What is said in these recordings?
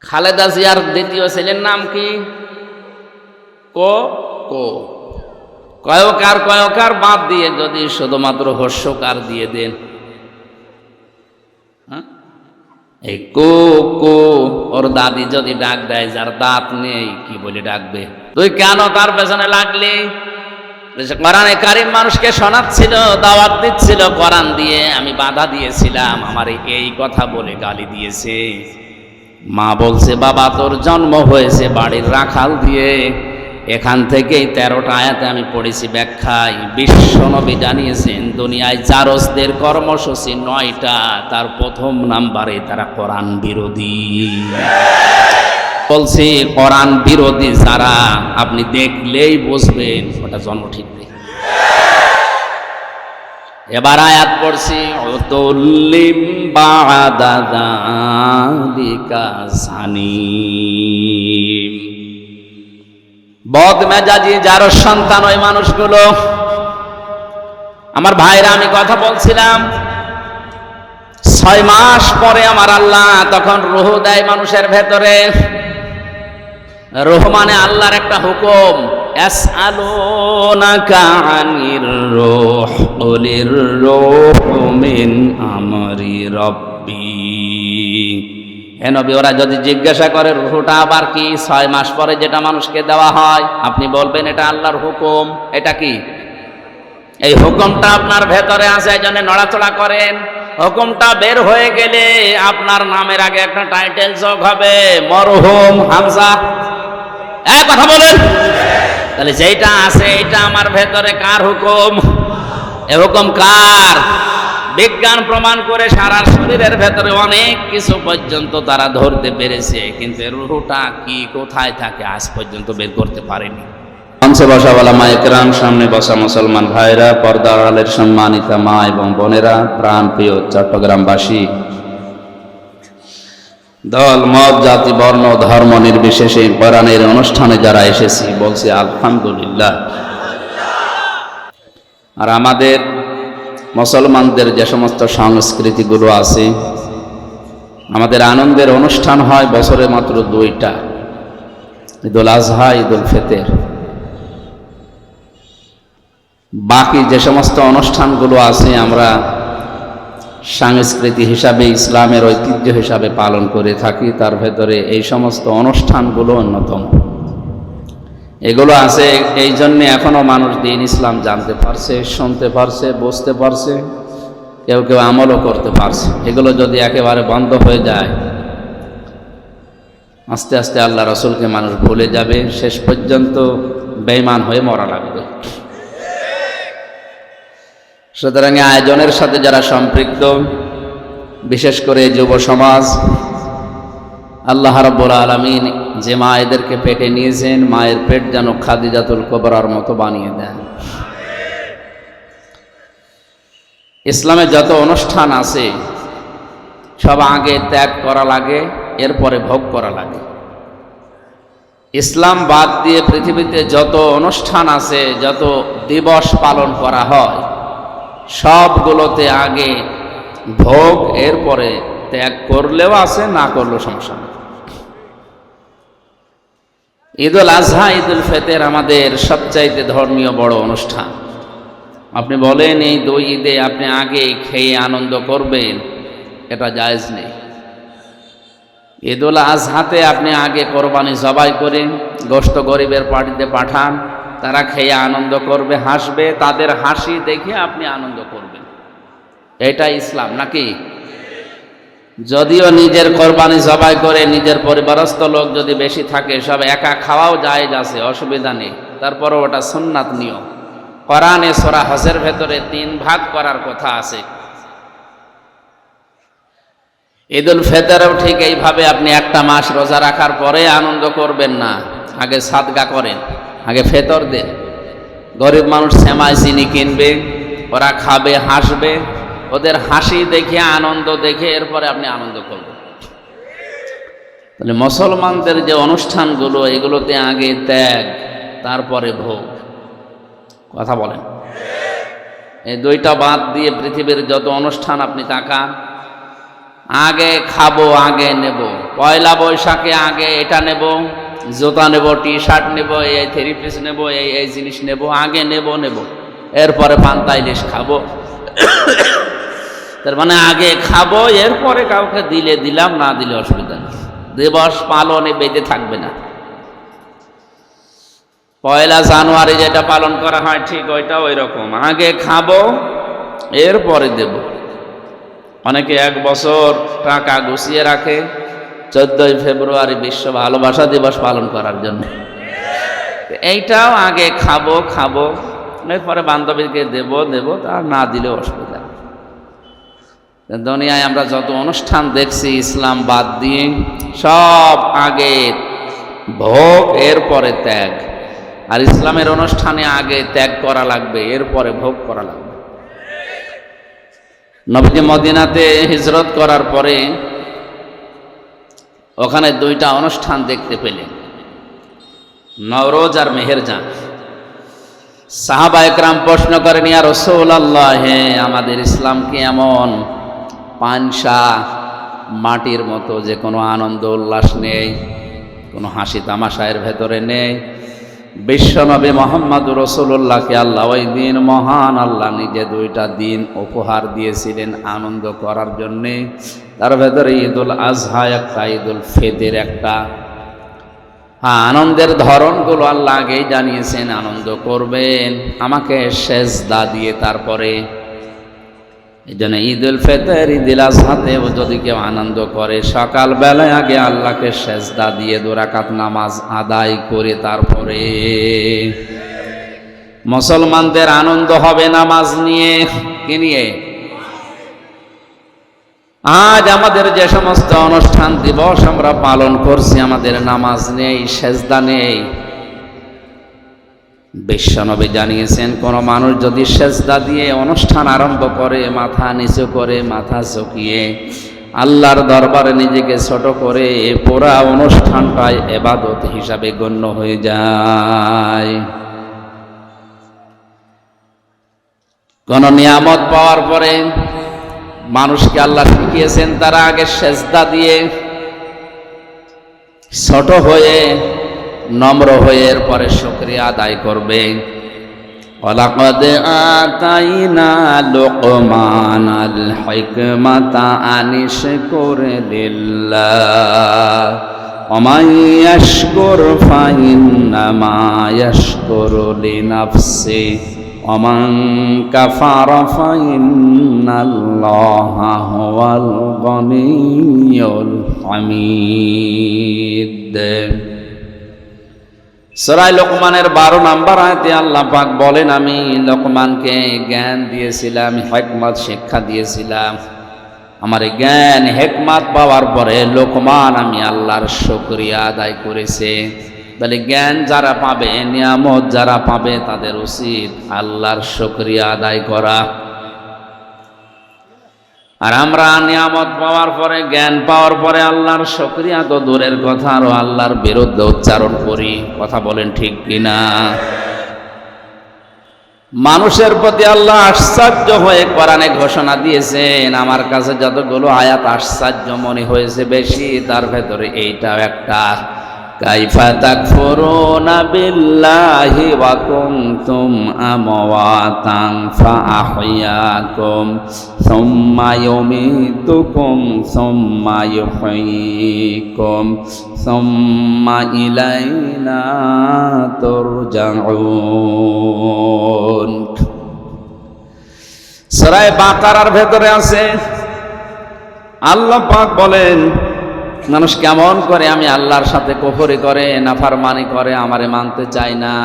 খালেদা জিয়ার দ্বিতীয় ছেলের নাম কি? কো কো কয়কার বাদ দিয়ে যদি শুধুমাত্র হর্ষকার দিয়ে দেন, এই কো কো, ওর দাদি যদি ডাক দেয় যার দাঁত নেই, কি বলে ডাকবে? তুই কেন তার পেছনে লাগলি? কোরআনে কারিম মানুষকে শোনাচ্ছিল, দাওয়াত দিচ্ছিল কোরআন দিয়ে, আমি বাধা দিয়েছিলাম, আমার এই কথা বলে গালি দিয়েছে। মা বলছে, বাবা তোর জন্ম হয়েছে বাড়ির রাখাল দিয়ে। এখান থেকেই 13টা আয়াতে আমি পড়েছি ব্যাখ্যায়। বিশ্বনবী জানিয়েছেন দুনিয়ায় জারজদের কর্মসূচি 9টা, তার প্রথম নাম্বারে তারা কোরআন বিরোধী। বলছি কোরআন বিরোধী যারা, আপনি দেখলেই বুঝবেন ওটা জন্ম ঠিক নেই। এবার আয়াত পড়ছি, উতুল্লিম বাদা যালিকা জানিম। বদমেজাজি যার সন্তান ওই মানুষগুলো। আমার ভাইরা, আমি কথা বলছিলাম 6 মাস পরে আমার আল্লাহ তখন রূহ দেয় মানুষের ভেতরে। রূহ মানে আল্লাহর একটা হুকুম। ইয়াসআলুনাকা আনির রূহ কুলির রূহু মিন আমরি রাব্বি। হে নবী, ওরা যদি জিজ্ঞাসা করে রূহটা আবার কি, 6 মাস পরে যেটা মানুষকে দেওয়া হয়, আপনি বলবেন এটা আল্লাহর হুকুম। এটা কি? এই হুকুমটা আপনার ভেতরে আছে, এই জন্য নড়াচড়া করেন। হুকুমটা বের হয়ে গেলে আপনার নামের আগে একটা টাইটেল যোগ হবে, মরহুম হামজা। কথা বলেন। তাহলে যেটা আছে এটা আমার ভেতরে কার হুকুম? এ হুকুম কার? বিজ্ঞান প্রমাণ করে সারা শরীরের ভেতরে অনেক কিছু পর্যন্ত তারা ধরতে পেরেছে, কিন্তু রূহটা কি কোথায় থাকে আজ পর্যন্ত বের করতে পারেনি। মঞ্চে বসা ওলামা ইকরাম, সামনে বসা মুসলমান ভাইরা, পর্দার আড়ালের সম্মানিতা মা এবং বোনেরা, প্রাণপ্রিয় চট্টগ্রামবাসী, দল মত জাতি বর্ণ ধর্ম নির্বিশেষে কোরআনের অনুষ্ঠানে যারা এসেছি, বলছি আলহামদুলিল্লাহ। আর আমাদের মুসলমানদের যে সমস্ত সংস্কৃতিগুলো আছে, আমাদের আনন্দের অনুষ্ঠান হয় বছরে মাত্র 2টা, ঈদুল আজহা, ঈদুল ফিতর। বাকি যে সমস্ত অনুষ্ঠানগুলো আছে আমরা সংস্কৃতি হিসাবে, ইসলামের ঐতিহ্য হিসাবে পালন করে থাকি। তার ভেতরে এই সমস্ত অনুষ্ঠানগুলো অন্যতম। এগুলো আছে এই জন্যে এখনো মানুষ দিন ইসলাম জানতে পারছে, শুনতে পারছে, বুঝতে পারছে, কেউ কেউ আমলও করতে পারছে। এগুলো যদি একেবারে বন্ধ হয়ে যায়, আস্তে আস্তে আল্লাহ রসুলকে মানুষ ভুলে যাবে, শেষ পর্যন্ত বেঈমান হয়ে মরা লাগবে। সুতরাং আয়োজনের সাথে যারা সম্পৃক্ত, বিশেষ করে যুব সমাজ, আল্লাহ রাব্বুল আলামিন যে মায়েদেরকে পেটে নিয়েছেন, মায়ের পেট যেন খাদিজাতুল কুবরার মতো বানিয়ে দেন। ইসলামে যত অনুষ্ঠান আছে সব আগে ত্যাগ করা লাগে, এরপরে ভোগ করা লাগে। ইসলাম বাদ দিয়ে পৃথিবীতে যত অনুষ্ঠান আছে, যত দিবস পালন করা হয়, সবগুলোতে আগে ভোগ, এরপরে ত্যাগ করলেও আছে, না করলেও সমস্যা নেই। ঈদুল আজহা, ঈদুল ফিতর আমাদের সবচাইতে ধর্মীয় বড় অনুষ্ঠান। আপনি বলেন এই 2 ঈদে আপনি আগে খেয়ে আনন্দ করবেন, এটা জায়েজ নেই। ঈদুল আজহাতে আপনি আগে কোরবানি জবাই করে গোশত গরিবের পার্টিতে পাঠান, তারা খেয়ে আনন্দ করবে, হাসবে, তাদের হাসি দেখে আপনি আনন্দ করবেন। এটা ইসলাম নাকি? যদিও নিজের কোরবানি জবাই করে নিজের পরিবারস্থ লোক যদি বেশি থাকে, সব একা খাওয়াও জায়েজ আছে, অসুবিধা নেই। তারপরও ওটা সুন্নাত নিয়ম। কোরআনে সূরা হজের ভেতরে 3 ভাগ করার কথা আছে। ঈদুল ফিতরেও ঠিক এইভাবে আপনি একটা মাস রোজা রাখার পরে আনন্দ করবেন না, আগে সাদকা করেন, আগে ফিতর দেন। গরিব মানুষ সেমাই চিনি কিনবে, ওরা খাবে, হাসবে, ওদের হাসি দেখে, আনন্দ দেখে এরপরে আপনি আনন্দ করবেন। তাহলে মুসলমানদের যে অনুষ্ঠানগুলো, এগুলোতে আগে ত্যাগ, তারপরে ভোগ। কথা বলেন। এই 2টা বাদ দিয়ে পৃথিবীর যত অনুষ্ঠান আপনি তাকান, আগে খাবো, আগে নেব। পয়লা বৈশাখে আগে এটা নেব, জুতা নেব, টি শার্ট নেব, এই থ্রি পিস নেব, এই জিনিস নেব, আগে নেব। এরপরে পান্তা ইলিশ খাবো। তার মানে আগে খাবো, এরপরে কাউকে দিলে দিলাম, না দিলে অসুবিধা নেই। দিবস পালনে বেঁধে থাকবে না। পয়লা জানুয়ারি যেটা পালন করা হয় ঠিক ওইটা ওই রকম, আগে খাবো এরপরে দেব। অনেকে 1 বছর টাকা গুছিয়ে রাখে 14ই ফেব্রুয়ারি বিশ্ব ভালোবাসা দিবস পালন করার জন্য। এইটাও আগে খাবো এরপরে বান্ধবীকে দেব, তার না দিলেও অসুবিধা। দুনিয়ায় আমরা যত অনুষ্ঠান দেখছি ইসলাম বাদ দিয়ে, সব আগে ভোগ এরপরে ত্যাগ। আর ইসলামের অনুষ্ঠানে আগে ত্যাগ করা লাগবে, এরপরে ভোগ করা লাগবে। নবীজি মদিনাতে হিজরত করার পরে ওখানে 2টা অনুষ্ঠান দেখতে পেলেন, নওরোজ আর মেহেরজান। সাহাবা একরাম প্রশ্ন করেন, ইয়া রাসূলুল্লাহ, হে আমাদের ইসলাম কি এমন পানসা মাটির মতো যে কোনো আনন্দ উল্লাস নেই, কোনো হাসি তামাশা এর ভেতরে নেই? বিশ্বনবী মুহাম্মদুর রাসূলুল্লাহকে আল্লাহ ওই দিন, মহান আল্লাহ নিজে 2টা দিন উপহার দিয়েছিলেন আনন্দ করার জন্যে। তার ভেতরে ঈদুল আজহা একটা, ঈদুল ফিতর একটা। আনন্দের ধরনগুলো আল্লাহ আগেই জানিয়েছেন, আনন্দ করবেন আমাকে সেজদা দিয়ে। তারপরে এই জন্য ঈদুল ফিতর, ঈদুল আজহাতেও যদি কেউ আনন্দ করে, সকালবেলায় আগে আল্লাহকে সেজদা দিয়ে 2 রাকাত নামাজ আদায় করে তারপরে। মুসলমানদের আনন্দ হবে নামাজ নিয়ে। কি নিয়ে? আজ আমাদের যে সমস্ত অনুষ্ঠান দিবস আমরা পালন করছি, আমাদের নামাজ নেই, সেজদা নেই। বিশ্বনবী জানিয়েছেন, কোন মানুষ যদি সেজদা দিয়ে অনুষ্ঠান আরম্ভ করে, মাথা নিচু করে, মাথা ঝুঁকিয়ে আল্লাহর দরবারে নিজেকে ছোট করে, পুরা অনুষ্ঠানটাই ইবাদত হিসাবে গণ্য হয়ে যায়। কোন নিয়ামত পাওয়ার পরে মানুষকে আল্লাহ শিখিয়েছেন তারা আগে সেজদা দিয়ে ছোট হয়ে, নম্র হয়ে এরপরে শুকরিয়া আদায় করবে। ওয়ালাকাদ আতাইনা লুকমানাল হিকমাতা আনিশকুর লিল্লাহ ওয়া মান ইয়াশকুর ফাইন্নামা ইয়াশকুরু লিনাফসিহি ওয়া মান কাফারা ফাইন্নাল্লাহা হুয়াল গনিয়্যুল হামিদ। সূরা লোকমানের 12 নম্বর আয়াতে আল্লাহ পাক বলেন, আমি লোকমানকে জ্ঞান দিয়েছিলাম, হিকমত শিক্ষা দিয়েছিলাম। আমার জ্ঞান হিকমত পাওয়ার পরে লোকমান আমি আল্লাহর শুকরিয়া আদায় করেছে। বলে জ্ঞান যারা পাবে, নিয়ামত যারা পাবে, তাদের উচিত আল্লাহর শুকরিয়া আদায় করা। আর আমরা নিয়ামত পাওয়ার পরে, জ্ঞান পাওয়ার পরে আল্লাহর শুকরিয়া তো দূরের কথা, আরো আল্লাহর বিরুদ্ধে উচ্চারণ করি। কথা বলেন ঠিক কিনা? মানুষের প্রতি আল্লাহ আশ্চর্য হয়ে কোরআনে ঘোষণা দিয়েছেন। আমার কাছে যতগুলো আয়াত আশ্চর্য মনে হয়েছে বেশি, তার ভেতরে এইটাও একটা। কাইফা তাকফুরুনা বিল্লাহি ওয়া কুনতুম আমওয়াতান ফাআহইয়াকুম সুম্মা ইউমীতুকুম সুম্মা ইউহয়ীকুম সুম্মা ইলাইনা তুরজাউন। সূরা বাকারার ভেতরে আছে, আল্লাহ পাক বলেন, মানুষ কেমন করে আমি আল্লাহর সাথে কুফরি করে, নাফরমানি করে, আমারে মানতে চায় না।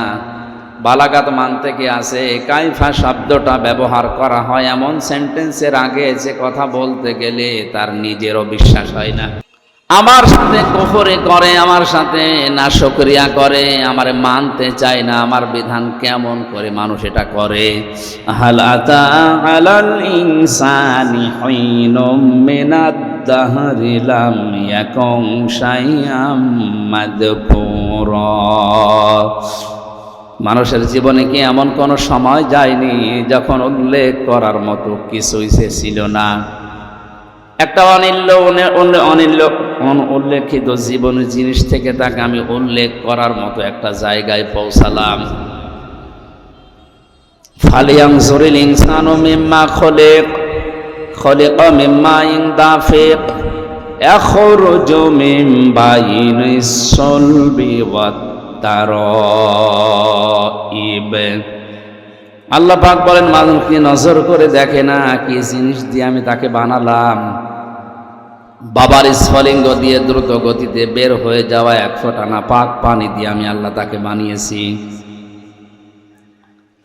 বালাগাত মানতে কি আছে? কাইফা শব্দটা ব্যবহার করা হয় এমন সেন্টেন্সের আগে যে কথা বলতে গেলে তার নিজেরও বিশ্বাস হয় না। আমার সাথে কুফরি করে, আমার সাথে নাশুকরিয়া করে, আমারে মানতে চায় না। আমার বিধান কেমন করে মানুষ এটা করে? হাল আতা আলাল ইনসানি হিনুম মিনাদ দাহরি লাম ইয়াকুন শাইআম মাযকুরা। মানুষের জীবনে কি এমন কোনো সময় যায়নি যখন উল্লেখ করার মতো কিছুই সে ছিল না? একটা উল্লেখিত জীবনের জিনিস থেকে তাকে আমি উল্লেখ করার মতো একটা জায়গায় পৌঁছালাম। ফালিয়ানজুরিল ইনসানু মিম্মা খলিকা মিম্মা ইন দাফিক ইয়াখরুজু মিন বাইনিস সুলবি ওয়াত তারাইব। আল্লাহ পাক বলেন, মানুষ কি নজর করে দেখে না কি জিনিস দিয়ে আমি তাকে বানালাম? বাবার স্ফলিঙ্গ দিয়ে দ্রুত গতিতে বের হয়ে যাওয়া এক ফোঁটা নাপাক পানি দিয়ে আমি আল্লাহ তাকে বানিয়েছি।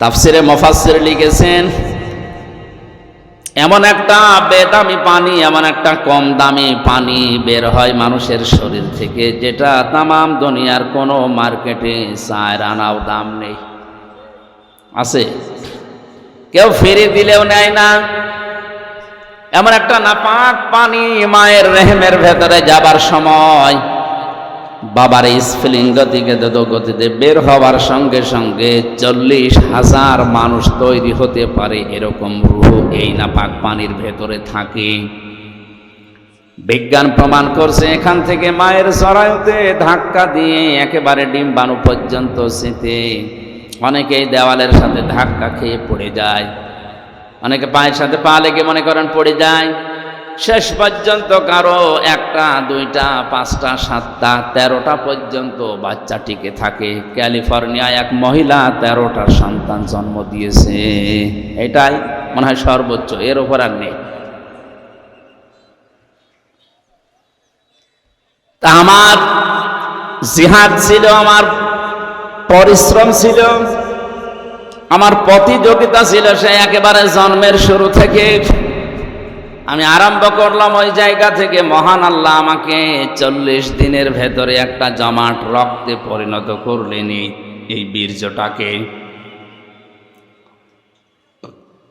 তাফসিরে মুফাসসির লিখেছেন, এমন একটা বেদামি পানি, এমন একটা কম দামি পানি বের হয় মানুষের শরীর থেকে, যেটা তামাম দুনিয়ার কোনো মার্কেটে 4 আনাও দাম নেই। আছে? কেউ ফিরে দিলেও নেয় না। এমন একটা নাপাক পানি মায়ের রেহেমের ভেতরে যাবার সময় বাবার স্ফলিঙ্গ থেকে দ্রুত গতিতে বের হওয়ার সঙ্গে সঙ্গে 40,000 মানুষ তৈরি হতে পারে এরকম রূহ এই নাপাক পানির ভেতরে থাকে। বিজ্ঞান প্রমাণ করছে, এখান থেকে মায়ের জরায়ুতে ধাক্কা দিয়ে একেবারে ডিম্বাণু পর্যন্ত যেতে অনেকেই দেওয়ালের সাথে ধাক্কা খেয়ে পড়ে যায়, অনেকে পায়ের সাথে পা লেগে মনে করেন পড়ে যায়। শেষ পর্যন্ত কারো 1টা 2টা 5টা 7টা 13টা পর্যন্ত বাচ্চা টিকে থাকে। ক্যালিফোর্নিয়ায় এক মহিলা 13টা সন্তান জন্ম দিয়েছে। এটাই মনে হয় সর্বোচ্চ, এর উপর আর নেই। তা আমার জিহাদ ছিল, আমার পরিশ্রম ছিল, আমার প্রতিযোগিতা ছিল, সে একেবারে জন্মের শুরু থেকে আমি আরম্ভ করলাম ওই জায়গা থেকে। মহান আল্লাহ আমাকে 40 দিনের ভেতরে একটা জমাট রক্তে পরিণত করলেন এই বীর্যটাকে।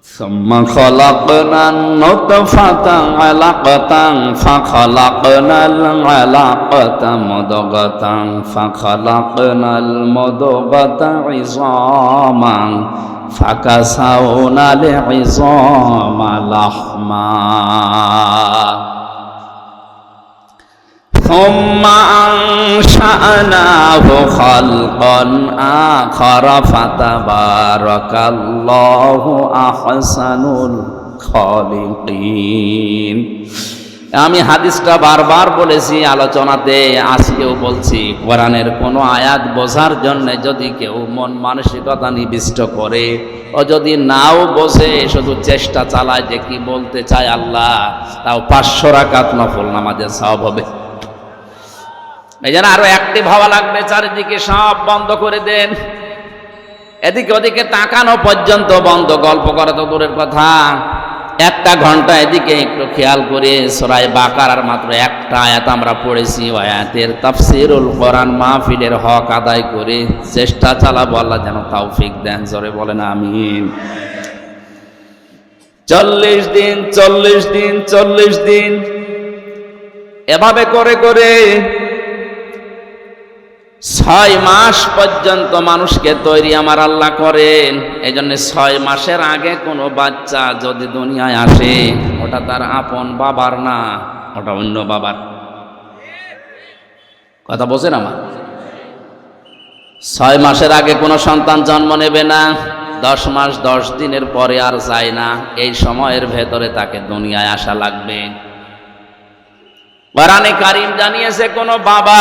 সুম্মা খলাকনান নুতফাতান আলাকাতান ফাখলাকনাল আলাকাতা মুদগাতান ফাখলাকনাল মুদগাতা ইযামান ফাকাসাউনাল ইযামা লাহমা সুম্মা আনশা'নাহু খালকান আখারা ফাতাবারাকাল্লাহু আহসানুল খালিকিন। আমি হাদিসটা বারবার বলেছি আলোচনাতে, আজকেও বলছি, কোরআনের কোনো আয়াত বোঝার জন্য যদি কেউ মন মানসিকতা নিবিষ্ট করে, ও যদি নাও বোঝে, শুধু চেষ্টা চালায় যে কি বলতে চায় আল্লাহ, তাও 500 রাকাত নফল নামাজের সওয়াব হবে। এই জন্য আরো অ্যাক্টিভ হওয়া লাগবে। চারিদিকে সব বন্ধ করে দেন, এদিকে ওদিকে তাকানো পর্যন্ত বন্ধ। গল্প করা তো দূরের কথা, 1টা ঘন্টা এদিকে একটু খেয়াল করে সূরা বাকারার মাত্র 1টা আয়াত আমরা পড়েছি, আয়াতের তাফসীরুল কোরআন মাহফিলের হক আদায় করে চেষ্টা চালাবো। আল্লাহ যেন তৌফিক দেন, জোরে বলেন আমিন। 40 দিন 40 দিন 40 দিন এভাবে করে করে 6 মাস পর্যন্ত মানুষকে তৈরি আমার আল্লাহ করেন। এই জন্য 6 মাসের আগে কোনো বাচ্চা যদি দুনিয়ায় আসে, ওটা তার আপন বাবার না, ওটা অন্য বাবার। কথা বোঝেন আমার? 6 মাসের আগে কোনো সন্তান জন্ম নেবে না, 10 মাস 10 দিনের পরে আর যায় না। এই সময়ের ভেতরে তাকে দুনিয়ায় আসা লাগবে। কোরআনে কারীম জানিয়েছে, কোনো বাবা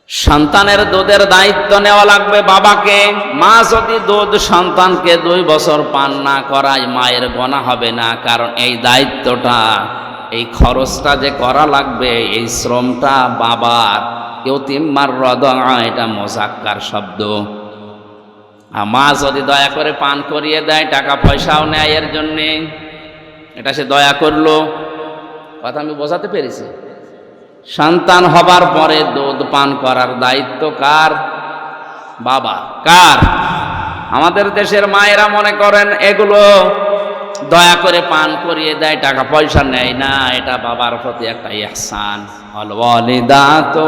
সন্তানের দুধের দায়িত্ব নেওয়া লাগবে বাবাকে। মা যদি দুধ সন্তানকে 2 বছর পান না করায়, মায়ের গোনা হবে না, কারণ এই দায়িত্বটা, এই খরচটা যে করা লাগবে, এই শ্রমটা বাবার। কেউ তিম্মার রদা, এটা মোজাক্কার শব্দ। মা যদি দয়া করে পান করিয়ে দেয়, টাকা পয়সাও নেয় এর জন্যে, এটা সে দয়া করলো। কথা আমি বোঝাতে পেরেছি? সন্তান হবার পরে দুধ পান করার দায়িত্ব কার? বাবা। কার? আমাদের দেশের মায়েরা মনে করেন এগুলো দয়া করে পান করিয়ে দেয়, টাকা পয়সা নেয় না, এটা বাবার প্রতি একটা ইহসান। আল ওয়ালিদাতু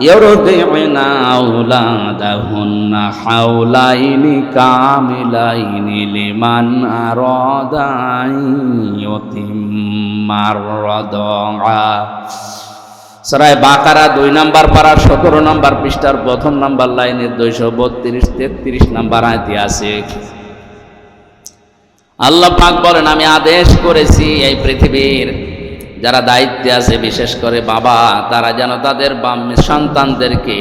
ইউরদিউনা আওলাদাহুন্না হাওলাইনি কামিলাইনি লিমান আরাদা আন ইউতিম্মার রাদা। সূরা বাকারা 2 নম্বর পারা 17 নম্বর পৃষ্ঠার প্রথম নম্বর লাইনের 232-33 নম্বর আয়াতে আছে। আল্লাহ পাক বলেন, আমি আদেশ করেছি এই পৃথিবীর যারা দায়িত্বে আছে, বিশেষ করে বাবা, তারা যেন তাদের সন্তানদেরকে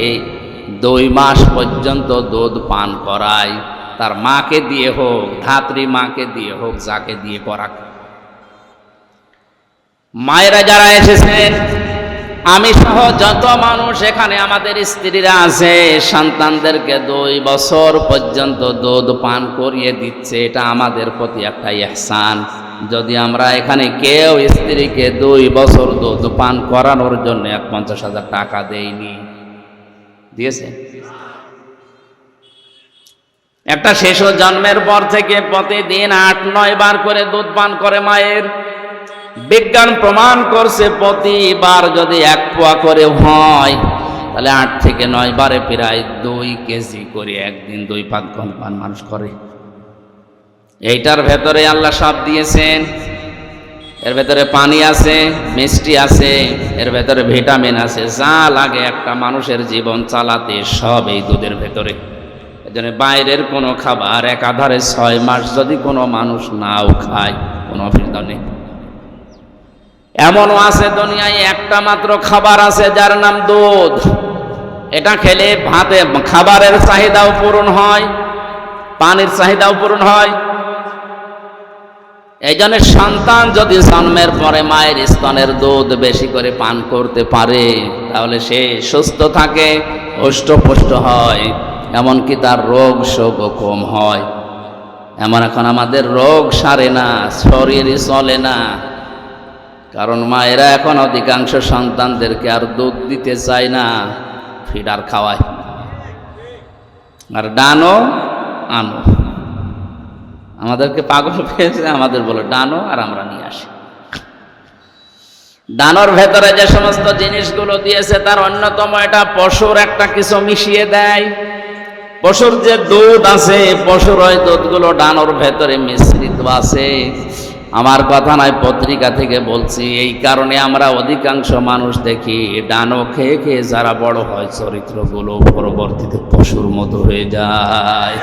2 মাস পর্যন্ত দুধ পান করায়। তার মাকে দিয়ে হোক, ধাত্রী মাকে দিয়ে হোক, যাকে দিয়ে করাক। মায়েরা যারা এসেছেন, আমি সহ যত মানুষ এখানে আমাদের স্ত্রীরা আছে, সন্তানদেরকে 2 বছর পর্যন্ত দুধ পান করিয়ে দিচ্ছে। এটা আমাদের প্রতি একটা ইহসান। যদি আমরা এখানে কেউ স্ত্রীকে 2 বছর দুধ পান করানোর জন্য 50,000 টাকা দেইনি, দিয়েছে? একটা শিশু জন্মের পর থেকে প্রতিদিন 8-9 বার করে দুধ পান করে মায়ের। বিজ্ঞান প্রমাণ করছে প্রতিবার যদি 1 পোয়া করে হয়, তাহলে 8 থেকে 9 বারে প্রায় 2 কেজি করে একদিন 2 পান মানুষ করে। এইটার ভেতরে আল্লাহ সব দিয়েছেন। এর ভেতরে পানি আছে, মিষ্টি আছে, এর ভেতরে ভিটামিন আছে, যা লাগে একটা মানুষের জীবন চালাতে সব এই দুধের ভেতরে। এজন্য বাইরের কোনো খাবার একাধারে 6 মাস যদি কোনো মানুষ নাও খায়, কোনো অসুবিধা নেই। এমনও আছে দুনিয়ায় একটা মাত্র খাবার আছে যার নাম দুধ। এটা খেলে ভাতে খাবারের চাহিদাও পূরণ হয়, পানির চাহিদাও পূরণ হয়। এই জন্য সন্তান যদি জন্মের পরে মায়ের স্তনের দুধ বেশি করে পান করতে পারে, তাহলে সে সুস্থ থাকে, হৃষ্টপুষ্ট হয়, এমনকি তার রোগ শোকও কম হয়। এমন এখন আমাদের রোগ সারে না, শরীরই চলে না, কারণ মায়েরা এখন অধিকাংশ সন্তানদেরকে আর দুধ দিতে চায় না, ফিডার খাওয়ায়। আর ডানো আনো, আমাদেরকে পাগল পেয়েছে, আমাদের বলে ডানো, আর আমরা নিয়ে আসি। ডানোর ভেতরে যে সমস্ত জিনিসগুলো দিয়েছে তার অন্যতম এটা পশুর একটা কিছু মিশিয়ে দেয়। পশুর যে দুধ আছে, পশুর ওই দুধগুলো ডানোর ভেতরে মিশ্রিত আছে। আমার কথা নয়, পত্রিকা থেকে বলছি। এই কারণে আমরা অধিকাংশ মানুষ দেখি ডানো খেয়ে খেয়ে যারা বড় হয়, চরিত্রগুলো পরবর্তীতে পশুর মতো হয়ে যায়।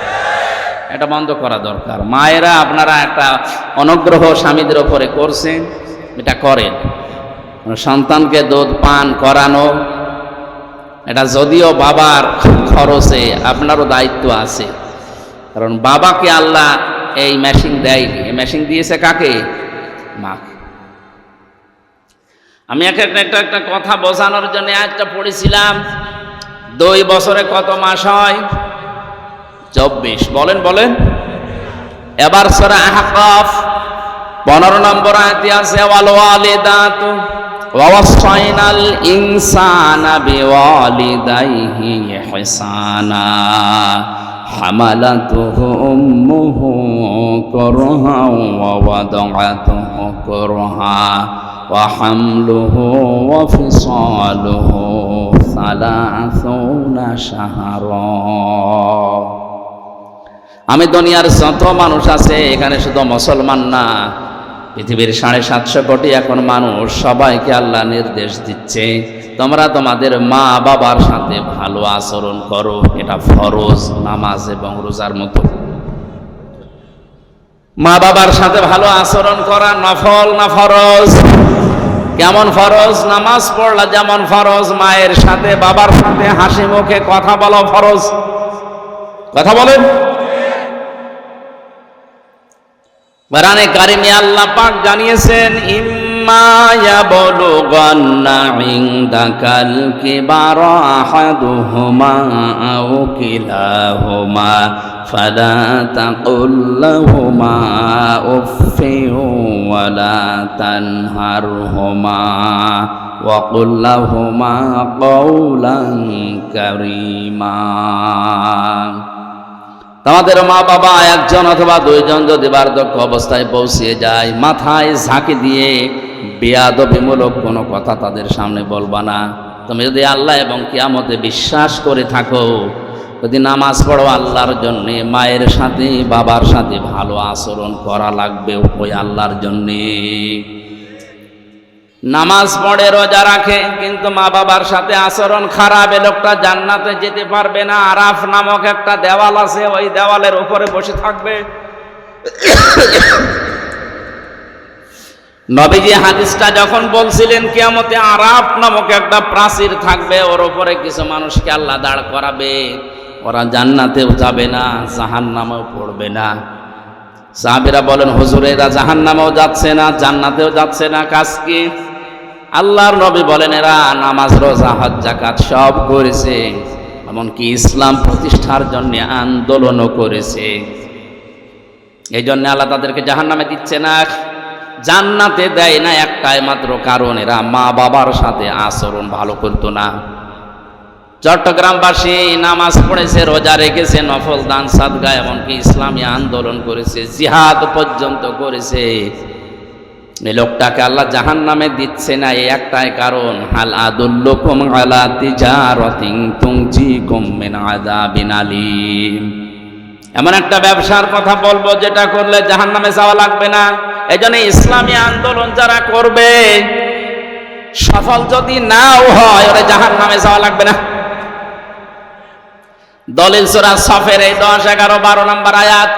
এটা বন্ধ করা দরকার। মায়েরা আপনারা একটা অনুগ্রহ স্বামীদের ওপরে করছেন, এটা করেন। সন্তানকে দুধ পান করানো, এটা যদিও বাবার খরচে, আপনারও দায়িত্ব আছে। কারণ বাবাকে আল্লাহ এই মেশিন দেয়নি, এই মেশিন দিয়েছে কাকে? মাকে। আমি একটা কথা বোঝানোর জন্য আজটা পড়েছিলাম। 2 বছরে কত মাস হয়? 24। বলেন বলেন। এবার সূরা আহকাফ 15 নম্বর আয়াতে আছে, ওয়াল ওয়ালিদাতু ওয়াসাইনাল ইনসানা বিওয়ালিদাইহি ইহসানা হামালাতুহু উম্মুহু কুরহা ওয়া ওয়াদাআতুহু কুরহা ওয়া হামলুহু ওয়া ফিসালুহু 30 শাহরা। আমি দুনিয়ার যত মানুষ আছে, এখানে শুধু মুসলমান না, পৃথিবীর 750 কোটি এখন মানুষ, সবাইকে আল্লাহ নির্দেশ দিচ্ছে, তোমরা তোমাদের মা বাবার সাথে ভালো আচরণ করো। এটা ফরজ, নামাজ এবং রোজার মতো। মা বাবার সাথে ভালো আচরণ করা নফল না ফরজ? কেমন ফরজ? নামাজ পড়লা যেমন ফরজ, মায়ের সাথে বাবার সাথে হাসি মুখে কথা বলা ফরজ। কথা বলেন। কোরআনে কারিমে আল্লাহ পাক জানিয়েছেন, ইম্মা ইয়াবলুগান্না ইনদাকাল কিবারা আহাদুহুমা আও কিলাহুমা ফালা তাকুল লাহুমা উফফিন ওয়ালা তানহারহুমা ওয়া কুল লাহুমা কাওলান কারীমা। তোমাদের মা বাবা একজন অথবা 2 জন যদি বার্ধক্য অবস্থায় পৌঁছে যায়, মাথায় ঝাঁকি দিয়ে বেয়াদবিমূলক কোনো কথা তাদের সামনে বলবা না। তুমি যদি আল্লাহ এবং কিয়ামতে বিশ্বাস করে থাকো, যদি নামাজ পড়ো আল্লাহর জন্যে, মায়ের সাথে বাবার সাথে ভালো আচরণ করা লাগবে ওই আল্লাহর জন্যে। নামাজ পড়ে রোজা রাখে কিন্তু মা বাবার সাথে আচরণ খারাপ, এ লোকটা জান্নাতে যেতে পারবে না। আরাফ নামক একটা দেওয়াল আছে, ওই দেওয়ালের উপরে বসে থাকবে। নবীজি হাদিসটা যখন বলছিলেন কিয়ামতে আরাফ নামক একটা প্রাচীর থাকবে, ওর উপরে কিছু মানুষকে আল্লাহ দাঁড় করাবে, ওরা জান্নাতেও যাবে না, জাহান্নামেও পড়বে না। সাহাবীরা বলেন, হুজুর এরা জাহান্নামেও যাচ্ছে না, জান্নাতেও যাচ্ছে না, কাজ কি? আল্লাহর নবী বলেন, এরা নামাজ, রোজা, হজ, যাকাত সব করেছে, এমনকি ইসলাম প্রতিষ্ঠার জন্য আন্দোলনও করেছে। এই জন্য আল্লাহ তাদেরকে জাহান্নামে দিচ্ছে না, জান্নাতে দেয় না একটাই মাত্র কারণ, এরা মা বাবার সাথে আচরণ ভালো করতো না। চট্টগ্রামবাসী নামাজ পড়েছে, রোজা রেখেছে, নফল দান সাদগা, এমনকি ইসলামী আন্দোলন করেছে, জিহাদ পর্যন্ত করেছে। এই লোকটাকে আল্লাহ জাহান্নামে দিচ্ছে না এই একটাই কারণ, হাল আদুল্লুকুম আলা তিজারাতিন তুনজিকুম মিন আযাবিন আলীম। এমন একটা ব্যবসার কথা বলবো যেটা করলে জাহান্নামে যাওয়া লাগবে না। এজন্য ইসলামী আন্দোলন যারা করবে, সফল যদি নাও হয়, ওরা জাহান্নামে যাওয়া লাগবে না। দলিল সূরা সফের এই 10, 11, 12 নম্বর আয়াত,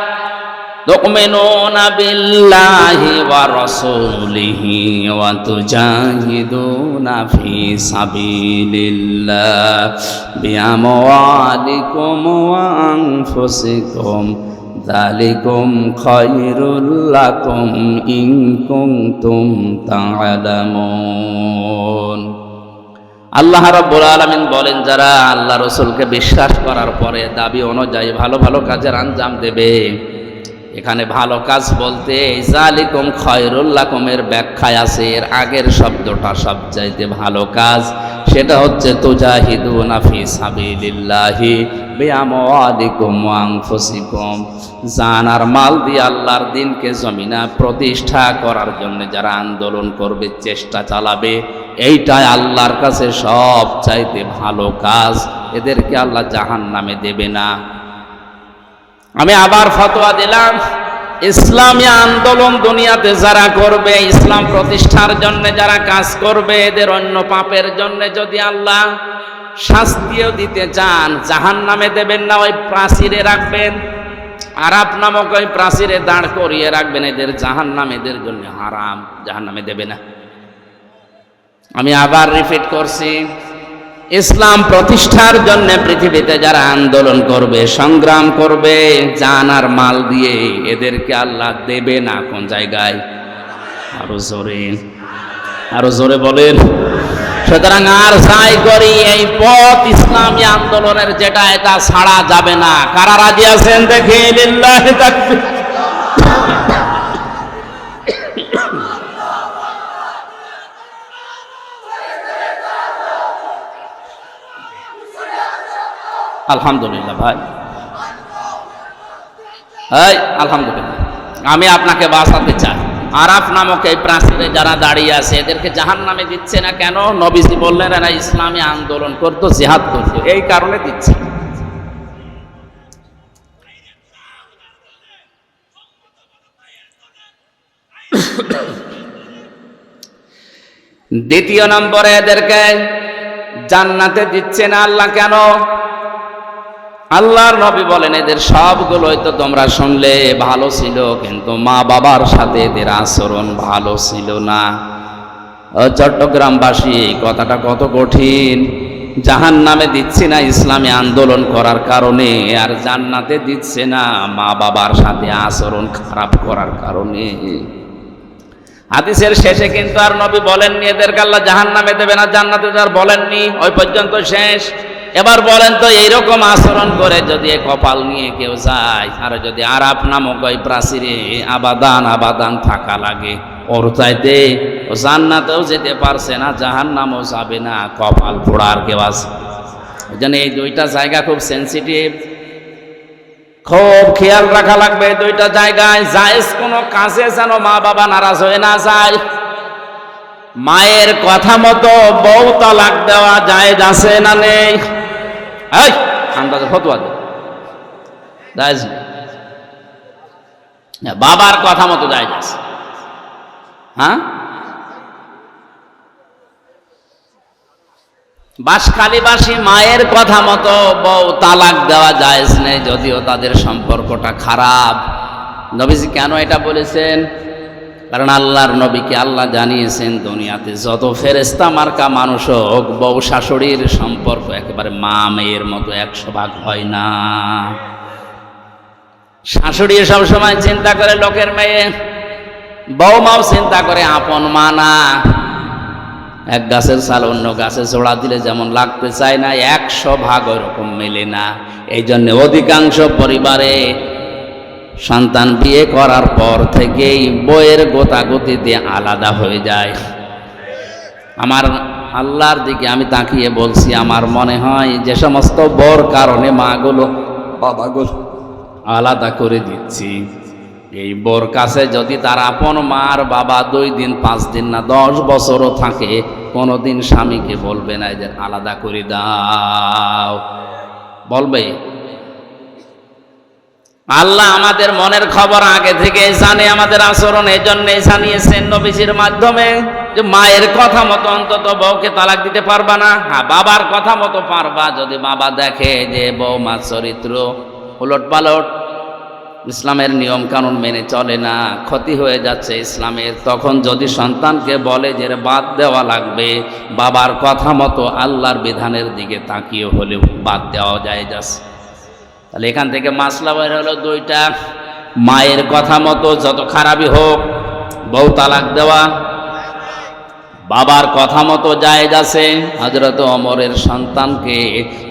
তুমিনুনা বিল্লাহি ওয়া রাসূলিহি ওয়া তুজাহিদুনা ফি সাবিলিল্লাহ বিআমওয়ালিকুম ওয়া আনফুসিকুম যালিকুম খায়রুল লাকুম ইন কুনতুম তা'লামুন। আল্লাহ রাব্বুল আলামিন বলেন, যারা আল্লাহ রাসূলকে বিশ্বাস করার পরে দাবি অনুযায়ী ভালো ভালো কাজের আঞ্জাম দেবে। এখানে ভালো কাজ বলতে যালিকুম খায়রুল লাকুমের ব্যাখ্যায় আছে, এর আগের শব্দটা সবচাইতে ভালো কাজ, সেটা হচ্ছে তুজাহিদুনা ফি সাবিলিল্লাহি বিআমওয়ালিকুম ওয়া আনফুসিকুম। জান আর মাল দিয়ে আল্লাহর দ্বীনকে জমিনা প্রতিষ্ঠা করার জন্য যারা আন্দোলন করবে, চেষ্টা চালাবে, এইটাই আল্লাহর কাছে সবচাইতে ভালো কাজ। এদেরকে আল্লাহ জাহান্নামে দেবে না। আমি আবার ফতোয়া দিলাম, ইসলামী আন্দোলন দুনিয়াতে যারা করবে, ইসলাম প্রতিষ্ঠার জন্য যারা কাজ করবে, এদের অন্য পাপের জন্য যদি আল্লাহ শাস্তিও দিতে চান, জাহান্নামে দেবেন না, ওই প্রাচীরে রাখবেন, আরাফ নামক ওই প্রাচীরে দাঁড় করিয়ে রাখবেন। এদের জাহান্নাম এদের জন্য হারাম, জাহান্নামে দেবে না। আমি আবার রিপিট করছি, ইসলাম প্রতিষ্ঠার জন্য পৃথিবীতে যারা আন্দোলন করবে, সংগ্রাম করবে, জান আর মাল দিয়ে, এদেরকে আল্লাহ দেবে না। কোন জায়গায়? আরো জোরে বলেন। সুতরাং আর যাই করি, এই পথ ইসলামী আন্দোলনের যেটা, এটা ছাড়া যাবে না। কারা রাজি আছেন দেখি? লিল্লাহি তাকবীর। আলহামদুলিল্লাহ ভাই, আলহামদুলিল্লাহ। আমি আপনাকে বাঁচাতে চাই। আরাফ নামক এই প্রাচীরে যারা দাঁড়িয়ে আছে, এদেরকে জাহান্নামে দিচ্ছে না কেন? নবীজি বললেন এরা ইসলামী আন্দোলন করতো, জিহাদ করতো, এই কারণে দিচ্ছে। দ্বিতীয় নম্বরে এদেরকে জান্নাতে দিচ্ছে না আল্লাহ কেন? আল্লাহর নবী বলেন, এদের সবগুলোই তো তোমরা শুনলে ভালো ছিল, কিন্তু মা বাবার সাথে এদের আচরণ ভালো ছিল না। চট্টগ্রামবাসী, এই কথাটা কত কঠিন। জাহান্নামে দিচ্ছে না ইসলামী আন্দোলন করার কারণে, আর জান্নাতে দিচ্ছে না মা বাবার সাথে আচরণ খারাপ করার কারণে। হাদিসের শেষে কিন্তু আর নবী বলেননি এদেরকে আল্লাহ জাহান্নামে দেবে না, জান্নাতে যার বলেননি, ওই পর্যন্ত শেষ। এবার বলেন তো, এইরকম আচরণ করে যদি কপাল নিয়ে কেউ যায়, আর যদি আরাফ নামক ওই প্রাচীরে আবাদান আবাদান থাকা লাগে, ওর চাইতে ও জান্নাতেও যেতে পারছে না, জাহান্নামও যাবে না, কপাল পোড়ার কেউ আছে। ওই জন্য এই দুইটা জায়গা খুব সেন্সিটিভ, খুব খেয়াল রাখা লাগবে। দুইটা জায়গায় জায়েজ কোনো কাজে যেন মা বাবা নারাজ হয়ে না যায়। মায়ের কথা মতো বউ তালাক দেওয়া জায়েজ আছে না নেই? এই আন্দাজে ফতোয়া দে, জায়েজ নেই। বাবার কথা মতো জায়েজ আছে। হ্যাঁ, বাসখালীবাসী মায়ের কথা মতো বউ তালাক দেওয়া জায়েজ নেই, যদিও তাদের সম্পর্কটা খারাপ। নবীজি কেন এটা বলেছেন? কারণ আল্লাহর নবীকে আল্লাহ জানিয়েছেন দুনিয়াতে যত ফেরেশতা মার্কা মানুষ হোক, বউ শাশুড়ির সম্পর্ক একেবারে মা মেয়ের মতো 100 ভাগ হয় না। শাশুড়ি সবসময় চিন্তা করে লোকের মেয়ে, বউমাও চিন্তা করে আপন মা না। এক গাছের ছাল অন্য গাছে জোড়া দিলে যেমন লাগতে চায় না, 100 ভাগ ওইরকম মেলে না। এই জন্য অধিকাংশ পরিবারে সন্তান বিয়ে করার পর থেকেই বইয়ের গোতাগতিতে আলাদা হয়ে যায়। আমার আল্লাহর দিকে আমি তাকিয়ে বলছি, আমার মনে হয় যে সমস্ত বর কারণে মাগুলো বাবাগুলো আলাদা করে দিচ্ছি, এই বোর কাছে যদি তার আপন মার বাবা 2 দিন 5 দিন না 10 বছরও থাকে, কোনোদিন স্বামীকে বলবে না যে আলাদা করে দাও, বলবে? আল্লাহ আমাদের মনের খবর আগে থেকে জানে, আমাদের আচরণ এই জন্যই জানিয়েছেন নবীজির মাধ্যমে যে মায়ের কথা মতো অন্তত বউকে তালাক দিতে পারবা না। হ্যাঁ, বাবার কথা মতো পারবা যদি বাবা দেখে যে বউমার চরিত্র উলট পালট, ইসলামের নিয়ম কানুন মেনে চলে না, ক্ষতি হয়ে যাচ্ছে ইসলামের, তখন যদি সন্তানকে বলে যে বাদ দেওয়া লাগবে, বাবার কথা মতো আল্লাহর বিধানের দিকে তাকিয়ে হলেও বাদ দেওয়া যায় যাচ্ছে। তাহলে এখান থেকে মাসলা বের হলো 2টা। মায়ের কথা মতো যত খারাপই হোক বউ তালাক দেওয়া, বাবার কথা মতো জায়েজ আছে। হযরত ওমরের সন্তানকে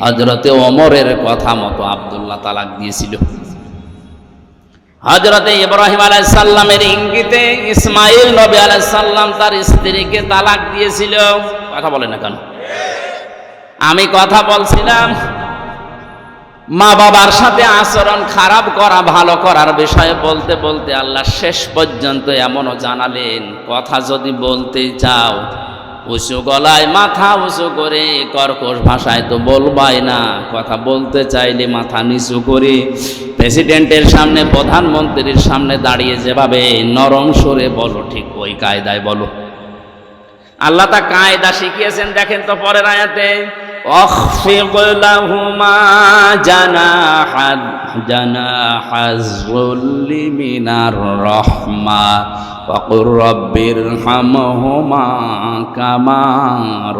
হযরত ওমরের কথা মতো আব্দুল্লাহ তালাক দিয়েছিল। হযরত ইব্রাহিম আলাইহিস সালামের ইঙ্গিতে ইসমাঈল নবী আলাইহিস সালাম তার স্ত্রীকে তালাক দিয়েছিল। কথা বলেন না কেন? আমি কথা বলছিলাম মা বাবার সাথে আচরণ খারাপ করা ভালো করার বিষয়ে বলতে বলতে আল্লাহ শেষ পর্যন্ত এমনও জানালেন, কথা যদি বলতে চাও উঁচু গলায় মাথা উঁচু করে কর্কশ ভাষায় তো বলবাই না, কথা বলতে চাইলে মাথা নিচু করে প্রেসিডেন্টের সামনে প্রধানমন্ত্রীর সামনে দাঁড়িয়ে যেভাবে নরম সুরে বলো, ঠিক ওই কায়দায় বলো। আল্লাহ তা কায়দা শিখিয়েছেন। দেখেন তো পরের আয়াতে, أخفض لهما جناح الذل من الرحمة وقل رب ارحمهما كما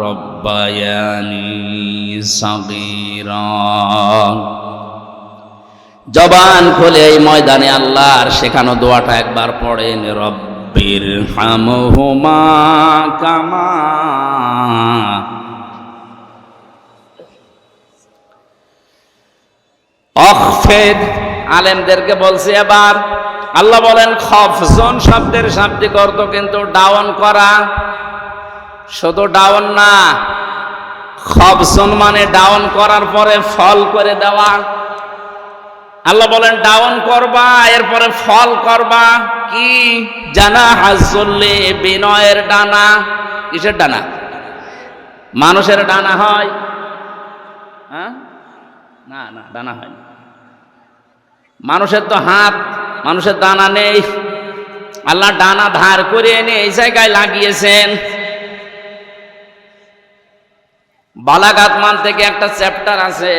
ربياني صغيرا। জবান খুলে এই ময়দানে আল্লাহর শেখানো দোয়াটা একবার পড়েন, রব্বির হামহুমা কামা। অখফেদ আলেমদেরকে বলছি এবার। আল্লাহ বলেন খফজন শব্দের শাব্দিক অর্থ কিন্তু ডাউন করা, শুধু ডাউন না, খফজন মানে ডাউন করার পরে ফল করে দেওয়া। আল্লাহ বলেন ডাউন করবা, এরপরে ফল করবা। কি? জানাহাজ্জুল্লি, বিনয়ের ডানা। কিসের ডানা? মানুষের ডানা হয়? হ্যাঁ, না না, ডানা হয় না। মানুষের তো হাত, মানুষের ডানা নেই। আল্লাহ ডানা ধার করে এনে এই জায়গায় লাগিয়েছেন। বালাগাত মান থেকে একটা চ্যাপ্টার আছে,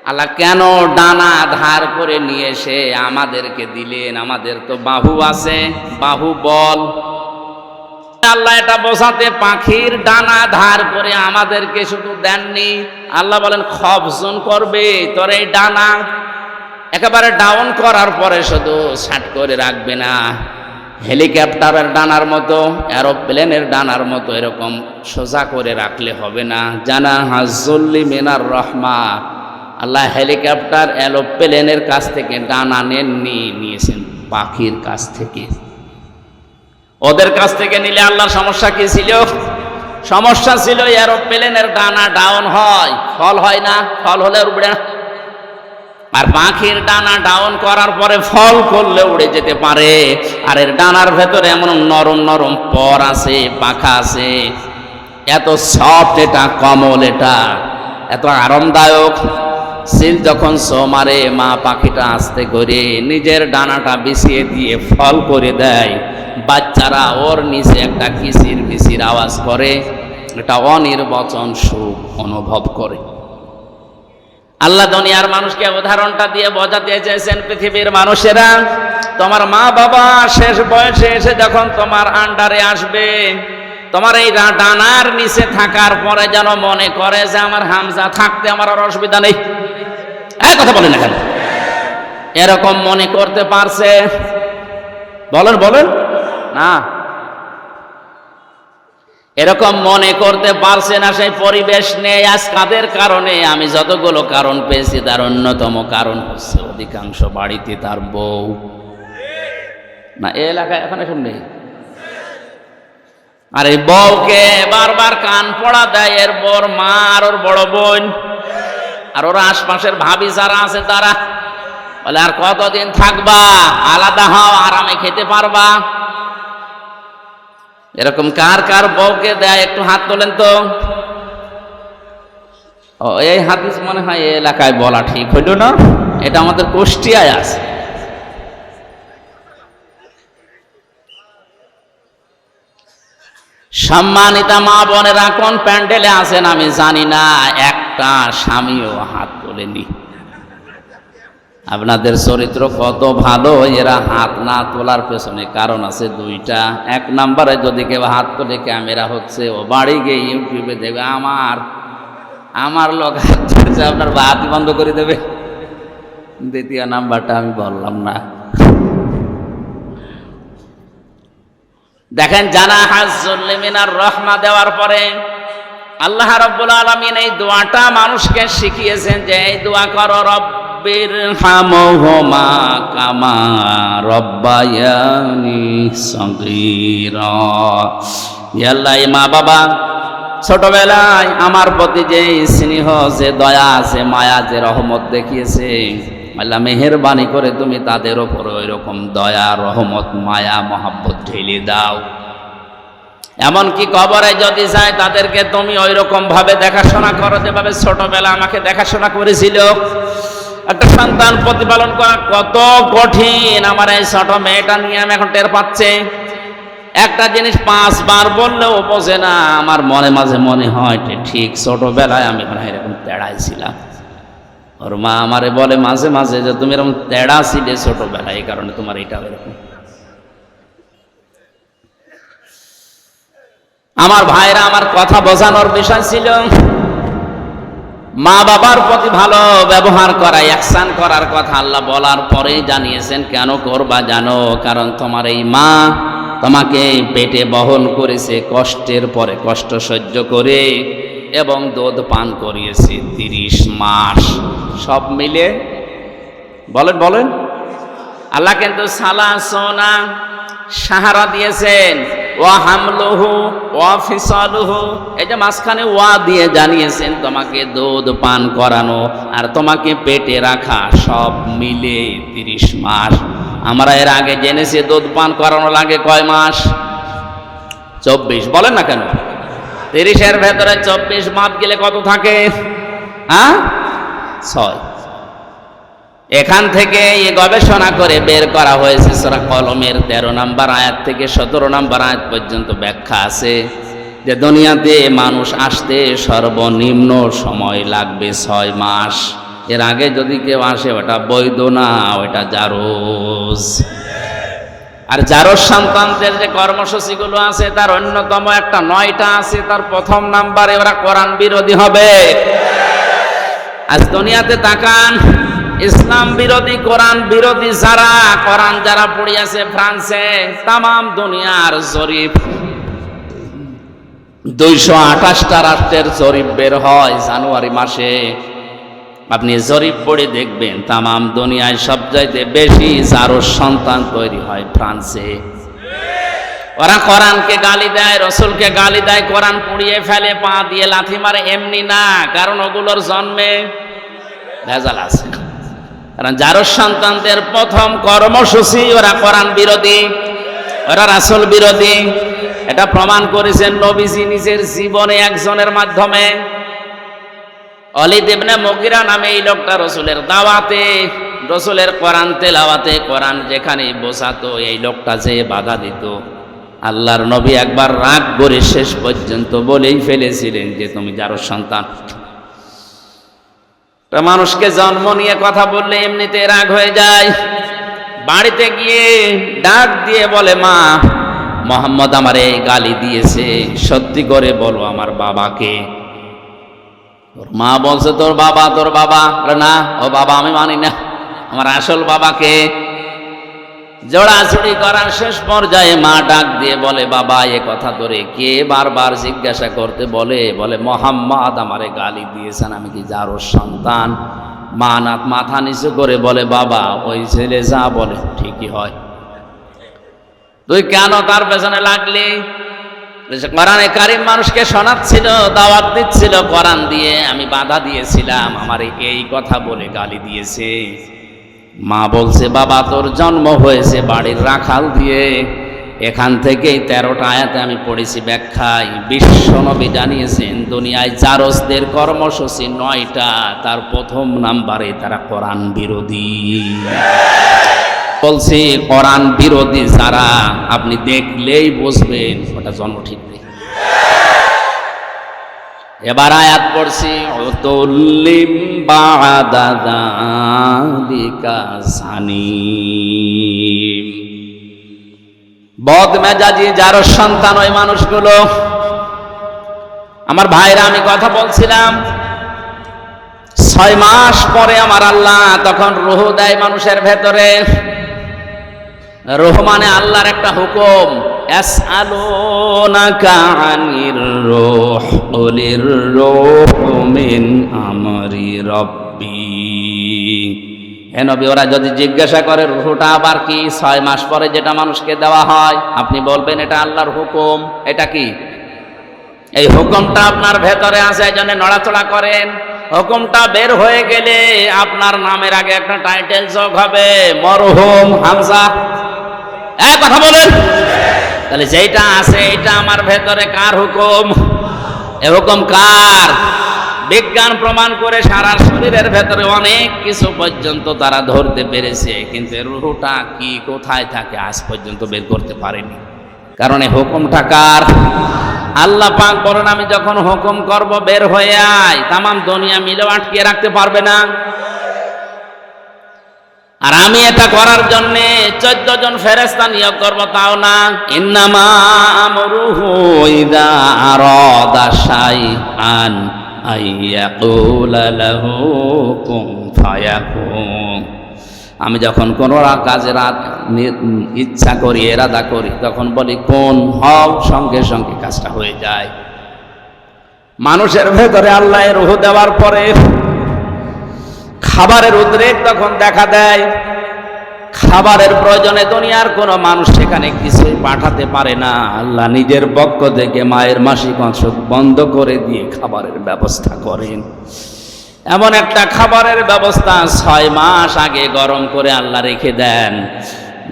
আল্লাহ কেন ডানা ধার করে নিয়ে এসে আমাদেরকে দিলেন। আমাদের তো বাহু আছে, বাহু বল। আল্লাহ এটা বোঝাতে পাখির ডানা ধার করে আমাদেরকে শুধু দেননি, আল্লাহ বলেন খফজন করবে তোর এই ডানা, একেবারে ডাউন করার পরে শুধু ছাট করে রাখবে না, হেলিকপ্টারের ডানার মতো, এরোপ্লেনের ডানার মতো এরকম সোজা করে রাখলে হবে না। জানাহাজ্জুল্লি মিনার রহমা, আল্লাহ হেলিকপ্টার এরোপ্লেনের কাছ থেকে ডানা নেননি, নিয়েছেন পাখির কাছ থেকে। ওদের কাছ থেকে নিলে আল্লাহর সমস্যা কি ছিল? সমস্যা ছিল এরোপ্লেনের ডানা ডাউন হয়, ফল হয় না। ফল হলে উড়বে না। আর পাখির ডানা ডাউন করার পরে ফল করলে উড়ে যেতে পারে। আর এর ডানার ভেতরে এমন নরম নরম পর আছে, পাখা আছে, এত সফট এটা, কমল এটা, এত আরামদায়ক। সিল যখন সো মারে, মা পাখিটা আস্তে করে নিজের ডানাটা বিছিয়ে দিয়ে ফল করে দেয়। বাচ্চারা ওর নিচে একটা কিচির মিচির আওয়াজ করে, এটা অনির্বচন সুখ অনুভব করে। আল্লাহ দুনিয়ার মানুষকে উদাহরণটা দিয়ে বোঝাতে চেয়েছেন, পৃথিবীর মানুষেরা, তোমার মা বাবা শেষ বয়সে এসে যখন তোমার আন্ডারে আসবে, তোমার এই ডানার নিচে থাকার পরে যেন মনে করে যে আমার হামজা থাকতে আমার আর অসুবিধা নেই। এই কথা বলেন না কেন? এরকম মনে করতে পারছে? বলেন বলেন না, এরকম মনে করতে পারছে না। সেই পরিবেশ নেই আজ কাদের কারণে? আমি যতগুলো কারণ পেয়েছি তার অন্যতম কারণ হচ্ছে অধিকাংশ বাড়িতে তার বউ না। এই এলাকায় এখন এসব নেই। আর এই বউকে বারবার কান পড়া দেয় এর বড় মা আর ওর বড় বোন, আর ওরা আশপাশের ভাবি যারা আছে তারা বলে, আর কতদিন থাকবা, আলাদা হও, আরামে খেতে পারবা। এরকম কার কার বউকে দেয়? একটু হাত তোলেন তো। ও, এই হাদিস মনে হয় এই এলাকায় বলা ঠিক হইল না, এটা আমাদের কুষ্টিয়ায় আছে। সম্মানিতা মা বোনেরা, কোন প্যান্ডেলে আছেন আমি জানি না, একটা স্বামীও হাত তোলেনি। আপনাদের চরিত্র কত ভালো, এরা হাত না তোলার পেছনে কারণ আছে দুইটা। এক নম্বরে যদি কেউ হাত তোলে, ক্যামেরা হচ্ছে, ও বাড়ি গিয়ে ইউটিউবে দেখবে আমার লোক হাত তুলেছে, আপনার হাত বন্ধ করে দেবে। দ্বিতীয় নাম্বারটা আমি বললাম না। দেখেন, জানা হাজুল্লিমিনার রহমা দেওয়ার পরে আল্লাহ রাব্বুল আলামিন এই দোয়াটা মানুষকে শিখিয়েছেন যে এই দোয়া করো, রব্বিরহামহুমা কামা রব্বায়ানি সগীরা। ইয়া আল্লাহ, এই মা বাবা ছোটবেলায় আমার প্রতি যে স্নেহ, যে দয়া, যে মায়া, যে রহমত দেখিয়েছে, আল্লাহ মেহেরবানি করে তুমি তাদের ওপর ওই রকম দয়া, রহমত, মায়া, মহাব্বত ঢেলে দাও। এমনকি কবরে যদি যায় তাদেরকে তুমি ওই রকম ভাবে দেখাশোনা করো যেভাবে ছোটবেলা আমাকে দেখাশোনা করেছিল। একটা সন্তান প্রতিপালন করা কত কঠিন, আমার এই ছোট মেয়েটা নিয়ে আমি এখন টের পাচ্ছে। একটা জিনিস 5 বার বললেও বোঝে না। আমার মনে মাঝে মনে হয় ঠিক ছোটবেলায় আমি এরকম তেড়াই ছিলাম। ওর মা আমারে বলে মাঝে মাঝে যে তুমি এরকম তেড়া ছিলে ছোটবেলায়, এই কারণে তোমার এইটা এরকম। আমার ভাইরা, আমার কথা বোঝানোর বিষয় ছিল মা বাবার প্রতি ভালো ব্যবহার করা, ইহসান করার কথা আল্লাহ বলার পরে জানিয়েছেন কেন করবা জানো? কারণ তোমার এই মা তোমাকে পেটে বহন করেছে কষ্টের পরে কষ্ট সহ্য করে, এবং দুধ পান করিয়েছে 30 মাস। সব মিলে বলেন বলেন, আল্লাহ কিন্তু সালাসনা সাহারা দিয়েছেন, ওয়া হামলুহু ওয়া ফিসালুহু, এই যে মাঝখানে ওয়া দিয়ে জানিয়েছেন তোমাকে দুধ পান করানো আর তোমাকে পেটে রাখা, সব মিলে 30 মাস। আমরা এর আগে জেনেছি দুধ পান করানো লাগে কয় মাস? 24। বলেন না কেন? 30-এর ভেতরে 24 মাপ গেলে কত থাকে? 6। এখান থেকে এই গবেষণা করে বের করা হয়েছে সূরা কলমের 13 নম্বর আয়াত থেকে 17 নম্বর আয়াত পর্যন্ত ব্যাখ্যা আছে যে দুনিয়াতে মানুষ আসতে সর্বনিম্ন সময় লাগবে 6 মাস। এর আগে যদি কেউ আসে ওটা বৈধ না, ওটা জারজ। আর জারজ সন্তানদের যে কর্মসূচিগুলো আছে তার অন্যতম একটা 9টা আছে। তার প্রথম নাম্বারে ওরা কোরআন বিরোধী হবে। আজ দুনিয়াতে তাকান, ইসলাম বিরোধী, কোরআন বিরোধী যারা, কোরআন যারা পড়িয়েছে ফ্রান্সে, তাম দুনিয়ার জরিপ 228টা রাষ্ট্রের জরিপ বের হয় জানুয়ারি মাসে। আপনি জরিপ পড়ে দেখবেন তাম দুনিয়ায় সবচাইতে বেশি জারজ সন্তান তৈরি হয় ফ্রান্সে। ওরা কোরআনকে গালি দেয়, রসুলকে গালি দেয়, কোরআন পুড়িয়ে ফেলে, পা দিয়ে লাথি মারে। এমনি না, কারণ ওগুলোর জন্মে ভেজাল আছে। কারণ জারজ সন্তানদের প্রথম কর্মসূচি ওরা কোরআন বিরোধী, ওরা রাসূল বিরোধী। এটা প্রমাণ করেছেন নবীজি নিজের জীবনে একজনের মাধ্যমে। ওয়ালিদ ইবনে মুগিরা নামে এই লোকটা রসুলের দাওয়াতে, রসুলের কোরআন তেলাওয়াতে, কোরআন যেখানে বোঝাতো এই লোকটা যে বাধা দিত, আল্লাহর নবী একবার রাগ করে শেষ পর্যন্ত বলেই ফেলেছিলেন যে তুমি জারজ সন্তান। মানুষকে জন্ম নিয়ে কথা বললে এমনিতে রাগ হয়ে যায়। বাড়িতে গিয়ে ডাক দিয়ে বলে, মা মোহাম্মদ আমারে গালি দিয়েছে, সত্যি করে বলো আমার বাবাকে। তোর মা বলছে তোর বাবা, তোর বাবা। না, ও বাবা আমি মানি না, আমার আসল বাবাকে। জোড়াছুড়ি করার শেষ পর্যায়ে মা ডাক দিয়ে বলে, বাবা এ কথা তোরে কে বারবার জিজ্ঞাসা করতে বলে? বলে মোহাম্মদ আমারে গালি দিয়েছেন, আমি কি জারজ সন্তান? মা নাথ মাথা নিচু করে বলে, বাবা ওই ছেলে যা বলে ঠিকই হয়, তুই কেন তার পেছনে লাগলি? কোরআনে কারিম মানুষকে শোনাচ্ছিল, দাওয়াত দিচ্ছিল কোরআন দিয়ে, আমি বাধা দিয়েছিলাম, আমার এই কথা বলে গালি দিয়েছে। মা বলছে, বাবা তোর জন্ম হয়েছে বাড়ির রাখাল দিয়ে। এখান থেকেই 13টা আয়াতে আমি পড়েছি ব্যাখ্যায়। বিশ্বনবী জানিয়েছেন দুনিয়ায় জারজদের কর্মসূচি 9টা, তার প্রথম নাম্বারে তারা কোরআন বিরোধী। বলছি কোরআন বিরোধী যারা, আপনি দেখলেই বুঝবেন ওটা জন্ম ঠিক নেই। এবার আয়াত পড়ছি, উতুল্লিম বা'দা যালিকা জানিম। বদমেজাজি জারজ সন্তান ওই মানুষগুলো। আমার ভাইরা, আমি কথা বলছিলাম 6 মাস পরে আমার আল্লাহ তখন রূহ দেয় মানুষের ভেতরে। রূহ মানে আল্লাহর একটা হুকুম। ইয়াসআলুনাকা আনির রূহ কুলির রূহু মিন আমরি রাব্বি। হে নবী, ওরা যদি জিজ্ঞাসা করে রূহটা আবার কি, 6 মাস পরে যেটা মানুষকে দেওয়া হয়, আপনি বলবেন এটা আল্লাহর হুকুম। এটা কি? এই হুকুমটা আপনার ভেতরে আছে, এই জন্য নড়াচড়া করেন। হুকুমটা বের হয়ে গেলে আপনার নামের আগে একটা টাইটেল যোগ হবে, মরহুম হামজা। কথা বলেন। তাহলে যেটা আছে এটা আমার ভেতরে কার হুকুম? এ হুকুম কার? বিজ্ঞান প্রমাণ করে সারা শরীরের ভেতরে অনেক কিছু পর্যন্ত তারা ধরতে পেরেছে, কিন্তু রূহটা কি কোথায় থাকে আজ পর্যন্ত বের করতে পারেনি। কারণ এই হুকুমটা কার? আল্লাহ পাক বলেন, আমি যখন হুকুম করব বের হয়ে আয়, তাম দুনিয়া মিলেও আটকে রাখতে পারবে না। আর আমি এটা করার জন্য 14 জন ফেরেশতা নিয়োগ করব, তাও না। ইন্নামা আমরুহু ইযা আরাদা শাইআন আইয়াকুলা লাহু কুন ফায়াকুন। আমি যখন কোনো কাজের ইচ্ছা করি, এরাদা করি, তখন বলি কোন হও, সঙ্গে সঙ্গে কাজটা হয়ে যায়। মানুষের ভেতরে আল্লাহ রূহ দেওয়ার পরে খাবারের উদ্রেক তখন দেখা দেয়। খাবারের প্রয়োজনে দুনিয়ার কোনো মানুষ সেখানে কিছুই পাঠাতে পারে না। আল্লাহ নিজের পক্ষ থেকে মায়ের মাসিক অংশ বন্ধ করে দিয়ে খাবারের ব্যবস্থা করেন। এমন একটা খাবারের ব্যবস্থা 6 মাস আগে গরম করে আল্লাহ রেখে দেন।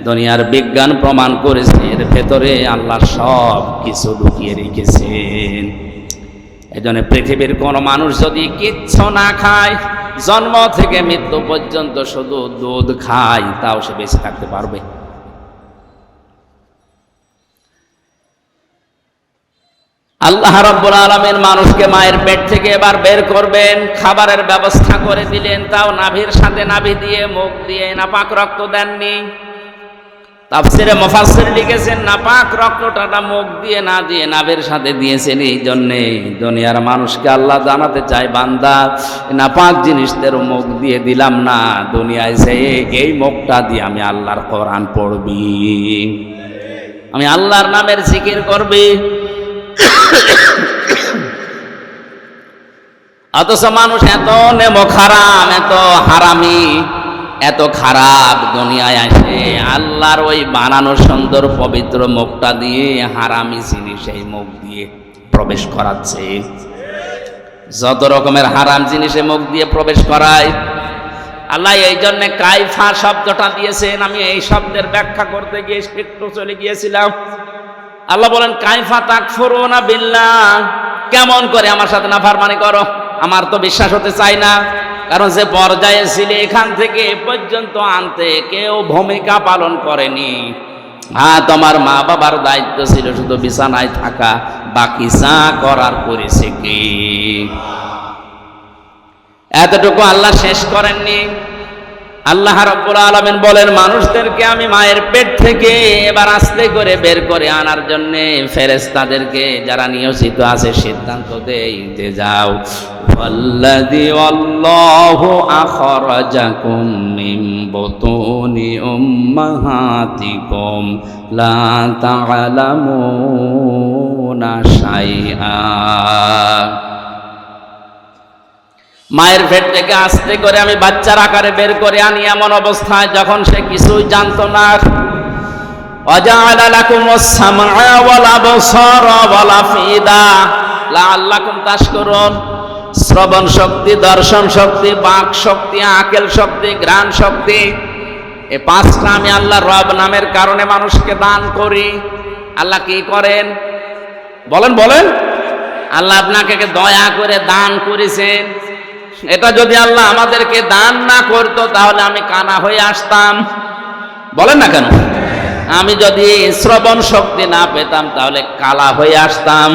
দুনিয়ার বিজ্ঞান প্রমাণ করেছে এর ভেতরে আল্লাহ সব কিছু লুকিয়ে রেখেছেন। এজন্য পৃথিবীর কোনো মানুষ যদি কিচ্ছু না খায়, জন্ম থেকে মৃত্যু পর্যন্ত শুধু দুধ খায়, তাও সে বেঁচে থাকতে পারবে। আল্লাহ রাব্বুল আলামিন মানুষকে মায়ের পেট থেকে এবার বের করবেন, খাবারের ব্যবস্থা করে দিলেন, তাও নাভির সাথে নাভি দিয়ে, মুখ দিয়ে নাপাক রক্ত দেননি। তাফসিরে মুফাসসির লিখেছেন নাপাক রক্তটা মুখ দিয়ে না দিয়ে নাভির সাথে দিয়েছেন। এই জন্যে দুনিয়ার মানুষকে আল্লাহ জানাতে চায়, বান্দা নাপাক জিনিসদের মুখ দিয়ে দিলাম না, দুনিয়ায় যে এই মুখটা দিয়ে আমি আল্লাহর কোরআন পড়বি, আমি আল্লাহর নামের জিকির করবি। অথচ মানুষ এত নেমো খারাম, এত হারামি, এত খারাপ, দুনিয়ায় আসে আল্লাহর ওই বানানো সুন্দর পবিত্র মুখটা দিয়ে হারামি জিনিস এই মুখ দিয়ে প্রবেশ করাচ্ছে। যত রকমের হারাম জিনিসে মুখ দিয়ে প্রবেশ করায়। আল্লাহ এই জন্য কাইফা শব্দটা দিয়েছেন। আমি এই শব্দের ব্যাখ্যা করতে গিয়ে একটু চলে গিয়েছিলাম। আল্লাহ বলেন কাইফা তাকফুরুনা বিল্লাহ, কেমন করে আমার সাথে নাফরমানি করো? আমার তো বিশ্বাস হতে চাই না, কারণ যে পর্যায়ে ছিলে এখান থেকে এ পর্যন্ত আনতে কেউ ভূমিকা পালন করেনি। হ্যাঁ, তোমার মা বাবার দায়িত্ব ছিল শুধু বিছানায় থাকা, বাকি যা করার করেছে কি? এতটুকু আল্লাহ শেষ করেননি। আল্লাহ রাব্বুল আলামিন বলেন মানুষদেরকে আমি মায়ের পেট থেকে এবার আস্তে করে বের করে আনার জন্য ফেরেশতাদেরকে যারা নিয়োজিত আছে সিদ্ধান্ত দেই যে যাও, ওয়াল্লাযী আল্লাহু আখরাজাকুম মিন বুতুনি উম্মাহাতিকুম লা তা'লামুনা শাইআ। মায়ের পেট থেকে আস্তে করে আমি বাচ্চার আকারে বের করে আনি এমন অবস্থায় যখন সে কিছুই জানতো না। ওয়াজআলা লাকুমুস সামআ ওয়াল আবসারা ওয়াল আফইদা লাআল্লাকুম তাশকুরুন। শ্রবণ শক্তি, দর্শন শক্তি, বাক শক্তি, আকেল শক্তি, ঘ্রাণ শক্তি, এই পাঁচটা আমি আল্লাহ রব নামের কারণে মানুষকে দান করি। আল্লাহ কি করেন বলেন? বলেন, আল্লাহ আপনাকে দয়া করে দান করেছেন। এটা যদি আল্লাহ আমাদেরকে দান না করতো তাহলে আমি কানা হয়ে আসতাম। বলেন না কেন? আমি যদি শ্রবণ শক্তি না পেতাম তাহলে কালা হয়ে আসতাম।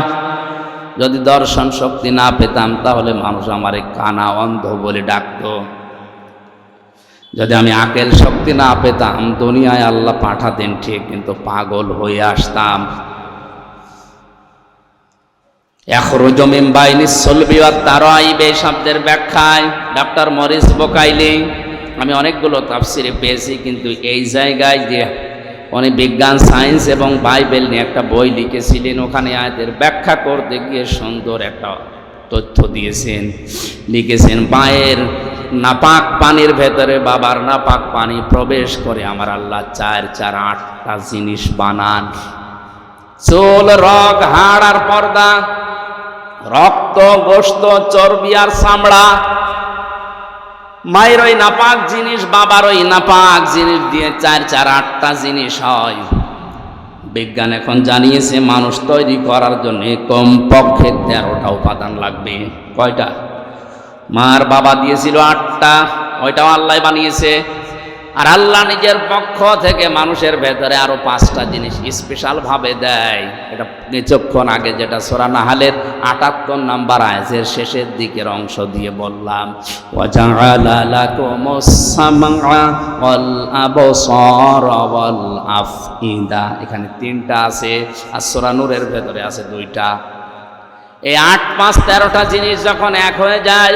যদি দর্শন শক্তি না পেতাম তাহলে মানুষ আমারে কানা, অন্ধ বলে ডাকতো। যদি আমি আকেল শক্তি না পেতাম দুনিয়ায় আল্লাহ পাঠাতেন ঠিক, কিন্তু পাগল হয়ে আসতাম। ইয়াখরুজু মিন বাইনিস সুলবি ওয়াত তারাইব শব্দের ব্যাখ্যায় ডক্টর মরিস বোকাইলি আমি অনেকগুলো তাফসিরে পেয়েছি, কিন্তু এই জায়গায় যে উনি বিজ্ঞান, সায়েন্স এবং বাইবেল নিয়ে একটা বই লিখেছিলেন, ওখানে আয়াতের ব্যাখ্যা করতে গিয়ে সুন্দর একটা তথ্য দিয়েছেন। লিখেছেন মায়ের নাপাক পানির ভেতরে বাবার নাপাক পানি প্রবেশ করে আমার আল্লাহ 8টা জিনিস বানান। চুল, রগ, হাড় আর পর্দা, রক্ত, গোশত, চর্বি আর চামড়া। মায়ের ওই নাপাক জিনিস বাবার ওই নাপাক জিনিস দিয়ে 8টা জিনিস হয়। বিজ্ঞান এখন জানিয়েছে মানুষ তৈরি করার জন্য কমপক্ষে 13টা উপাদান লাগবে। কয়টা? মার বাবা দিয়েছিল 8টা, ওইটাও আল্লাহ বানিয়েছে। আর আল্লাহ নিজের পক্ষ থেকে মানুষের ভেতরে আরো 5টা জিনিস স্পেশাল ভাবে দেয়। এটা কিছুক্ষণ আগে যেটা সূরা নাহলের 78 নম্বর আয়াতের শেষের দিকের অংশ দিয়ে বললাম, ওয়াজআলা লাকুমুস সামআ ওয়াল আবসারা ওয়াল আফইদা। এখানে 3টা আছে, আর সূরা নূরের ভেতরে আছে 2টা। এই 8, 5, 13টা জিনিস যখন এক হয়ে যায়,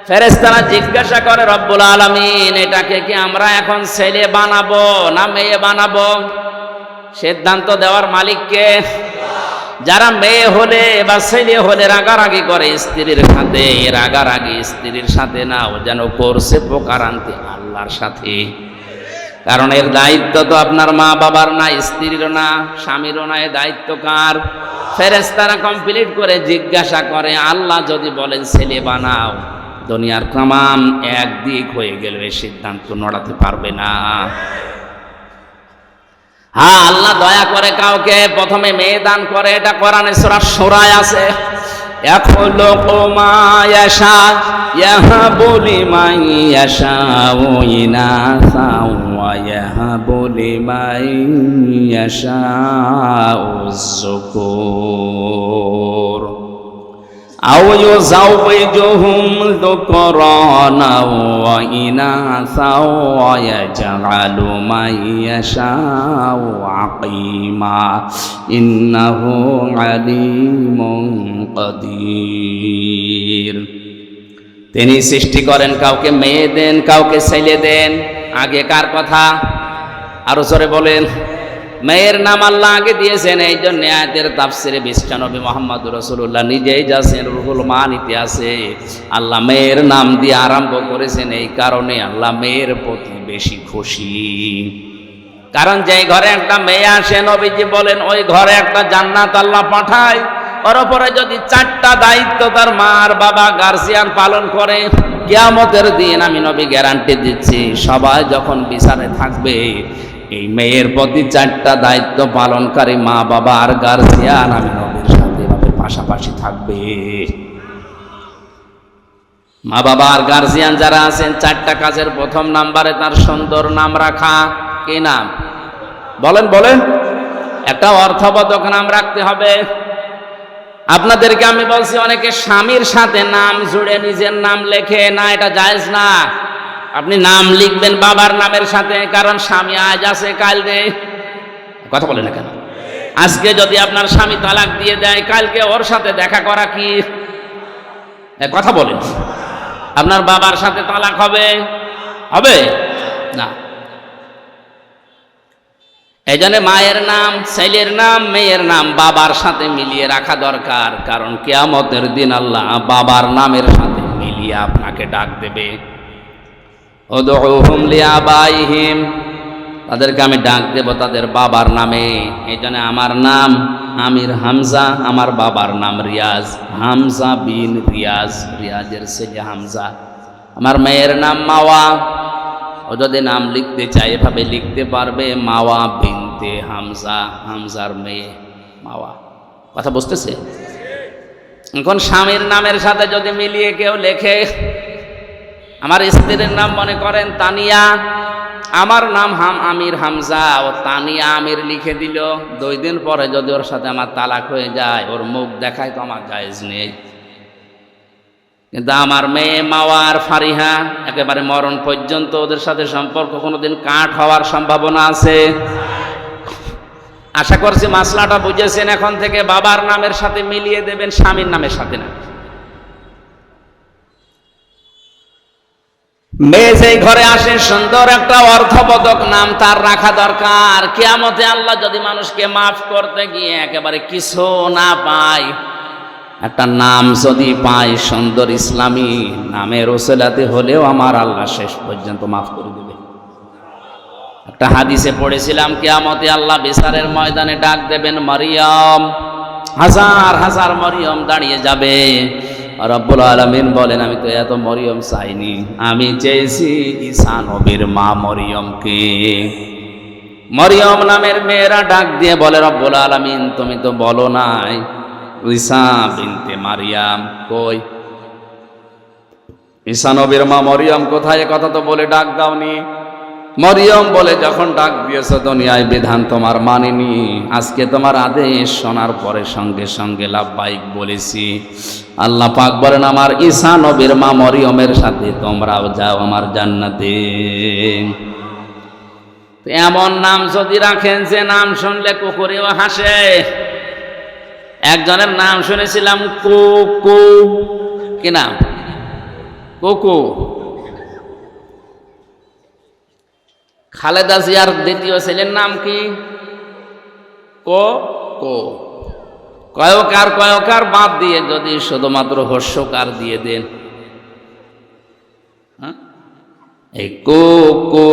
ফেরেশতারা জিজ্ঞাসা করে রব্বুল আলামিন এটাকে কি আমরা এখন ছেলে বানাবো না মেয়ে বানাবো? সিদ্ধান্ত দেওয়ার মালিক কে? যারা মেয়ে হলে বা ছেলে হলে রাগারাগি করে স্ত্রীর সাথে, রাগারাগি স্ত্রীর সাথে না, ও যেন করছে পোকারান্তি আল্লাহর সাথে। কারণ এর দায়িত্ব তো আপনার মা বাবার না, স্ত্রীরও না, স্বামীরও না, এর দায়িত্ব কার? ফেরেশতারা কমপ্লিট করে জিজ্ঞাসা করে আল্লাহ যদি বলেন ছেলে বানাও, দুনিয়ার তামাম একদিক হয়ে গেল, এই সিদ্ধান্ত নড়াতে পারবে না। হ্যাঁ, আল্লাহ দয়া করে কাউকে প্রথমে মেয়ে দান করে, এটা কোরআনে সূরা শূরায় আছে। ইয়াখলুকু মা ইয়াশা ইয়াহাবু লিমান ইয়াশাউ ইনাসা ওয়া ইয়াহাবু লিমান ইয়াশাউ যুকুর আও ইউযাওবিজুহুম যুকরানা ওয়া ইনাসা ওয়া ইয়াজআলু মান ইয়াশাউ আকিমা ইন্নাহু আলিমুন কাদির। তিনি সৃষ্টি করেন, কাউকে মেয়ে দেন, কাউকে ছেলে দেন। আগে কার কথা? আরো জোরে বলেন। মেয়ের নাম আল্লাহ আগে দিয়েছেন। এই জন্য আয়াতের তাফসিরে বিশ্বনবী মুহাম্মদুর রাসূলুল্লাহ নিজেই যাচ্ছেন, রুহুল মানিতে আছে আল্লাহ মেয়ের নাম দিয়ে আরম্ভ করেছেন। এই কারণে আল্লাহ মেয়ের প্রতি বেশি খুশি। কারণ যেই ঘরে একটা মেয়ে আসে নবীজি বলেন ওই ঘরে একটা জান্নাত আল্লাহ পাঠায়। ওর উপরে যদি 4টা দায়িত্ব তার মার বাবা গার্জিয়ান পালন করে, কিয়ামতের দিন আমি নবী গ্যারান্টি দিচ্ছি, সবাই যখন বিচারে থাকবে এই মেয়ের প্রতি 4টা দায়িত্ব পালনকারী মা বাবা আর গার্জিয়ান আমি নবীর সাথে এভাবে পাশাপাশি থাকবে। মা বাবা আর গার্জিয়ান যারা আছেন 4টা কাজের প্রথম নাম্বারে তার সুন্দর নাম রাখা। কি নাম বলেন বলেন? একটা অর্থবোধক নাম রাখতে হবে। আপনাদেরকে আমি বলছি, অনেকে স্বামীর সাথে নাম জুড়ে নিজের নাম লেখে না, এটা জায়েজ না। আপনি নাম লিখবেন বাবার নামের সাথে, কারণ স্বামী আজ আছে কাল নেই। কথা বলে না কেন? আজকে যদি আপনার স্বামী তালাক দিয়ে দেয়, কালকে ওর সাথে দেখা করা কি? কথা বলেন। আপনার বাবার সাথে তালাক হবে? হবে না। এই জন্য মায়ের নাম, ছেলের নাম, মেয়ের নাম বাবার সাথে মিলিয়ে রাখা দরকার, কারণ কিয়ামতের দিন আল্লাহ বাবার নামের সাথে মিলিয়ে আপনাকে ডাক দেবে। উদউহুম লিআবাইহিম, তাদেরকে আমি ডাক দেব তাদের বাবার নামে। এই জন্য আমার নাম আমির হামজা, আমার বাবার নাম রিয়াজ, হামজা বিন রিয়াজ, রিয়াজের ছেলে হামজা। আমার মেয়ের নাম মাওয়া, ও যদি নাম লিখতে চায় এভাবে লিখতে পারবে, মাওয়া বিনতে হামজা, হামজার মেয়ে মাওয়া। কথা বুঝতেছে? এখন স্বামীর নামের সাথে যদি মিলিয়ে কেউ লেখে, আমার স্ত্রীর নাম মনে করেন তানিয়া, আমার নাম আমির হামজা, ও তানিয়া আমির লিখে দিল, 2 দিন পরে যদি ওর সাথে আমার তালাক হয়ে যায়, ওর মুখ দেখায় তো আমার জায়েজ নেই। কিন্তু আমার মেয়ে মাওয়ার ফারিহা, একেবারে মরণ পর্যন্ত ওদের সাথে সম্পর্ক কোনোদিন কাট হওয়ার সম্ভাবনা আছে। আশা করছি মাসলাটা বুঝেছেন। এখন থেকে বাবার নামের সাথে মিলিয়ে দেবেন, স্বামীর নামের সাথে না। মেয়ে যেই ঘরে আসে সুন্দর একটা অর্থবোধক নাম তার রাখা দরকার। কিয়ামতে আল্লাহ যদি মানুষকে মাফ করতে গিয়ে একেবারে কিছু না পায়, একটা নাম যদি পায় সুন্দর ইসলামী নামের ওসিলাতে হলেও আমার আল্লাহ শেষ পর্যন্ত মাফ করে দেবে। একটা হাদিসে পড়েছিলাম, কিয়ামতে আল্লাহ বিচারের ময়দানে ডাক দেবেন মরিয়ম, হাজার হাজার মরিয়ম দাঁড়িয়ে যাবে। রব্বুল আলামিন বলেন, আমি তো এত মরিয়ম চাইনি, আমি চেয়েছি ঈসা নবীর মা মরিয়মকে। মরিয়ম নামের মেয়েরা ডাক দিয়ে বলে, রব্বুল আলামিন তুমি তো বলো নাই ঈসা বিনতে মারিয়াম কই, ঈসা নবীর মা মরিয়ম কোথায়? কথা তো বলে ডাক দাওনি। মরিয়ম বলে, যখন ডাক দিয়েছ দুনিয়ায় বিধান তোমার মানিনি, আজকে তোমার আদেশ শোনার পরে সঙ্গে সঙ্গে লাব্বাইক বলেছি। আল্লাহ পাক বলেন, আমার ঈসা নবীর মা মরিয়মের সাথে তোমরাও যাও আমার জান্নাতে। এমন নাম যদি রাখেন যে নাম শুনলে কুকুরেও হাসে। একজনের নাম শুনেছিলাম কুকু। কি নাম? কুকু। খালেদা জিয়ার দ্বিতীয় ছেলের নাম কি? কো কো। কয়কার বাদ দিয়ে যদি শুধুমাত্র হর্ষকার দিয়ে দেন, এই কো কো,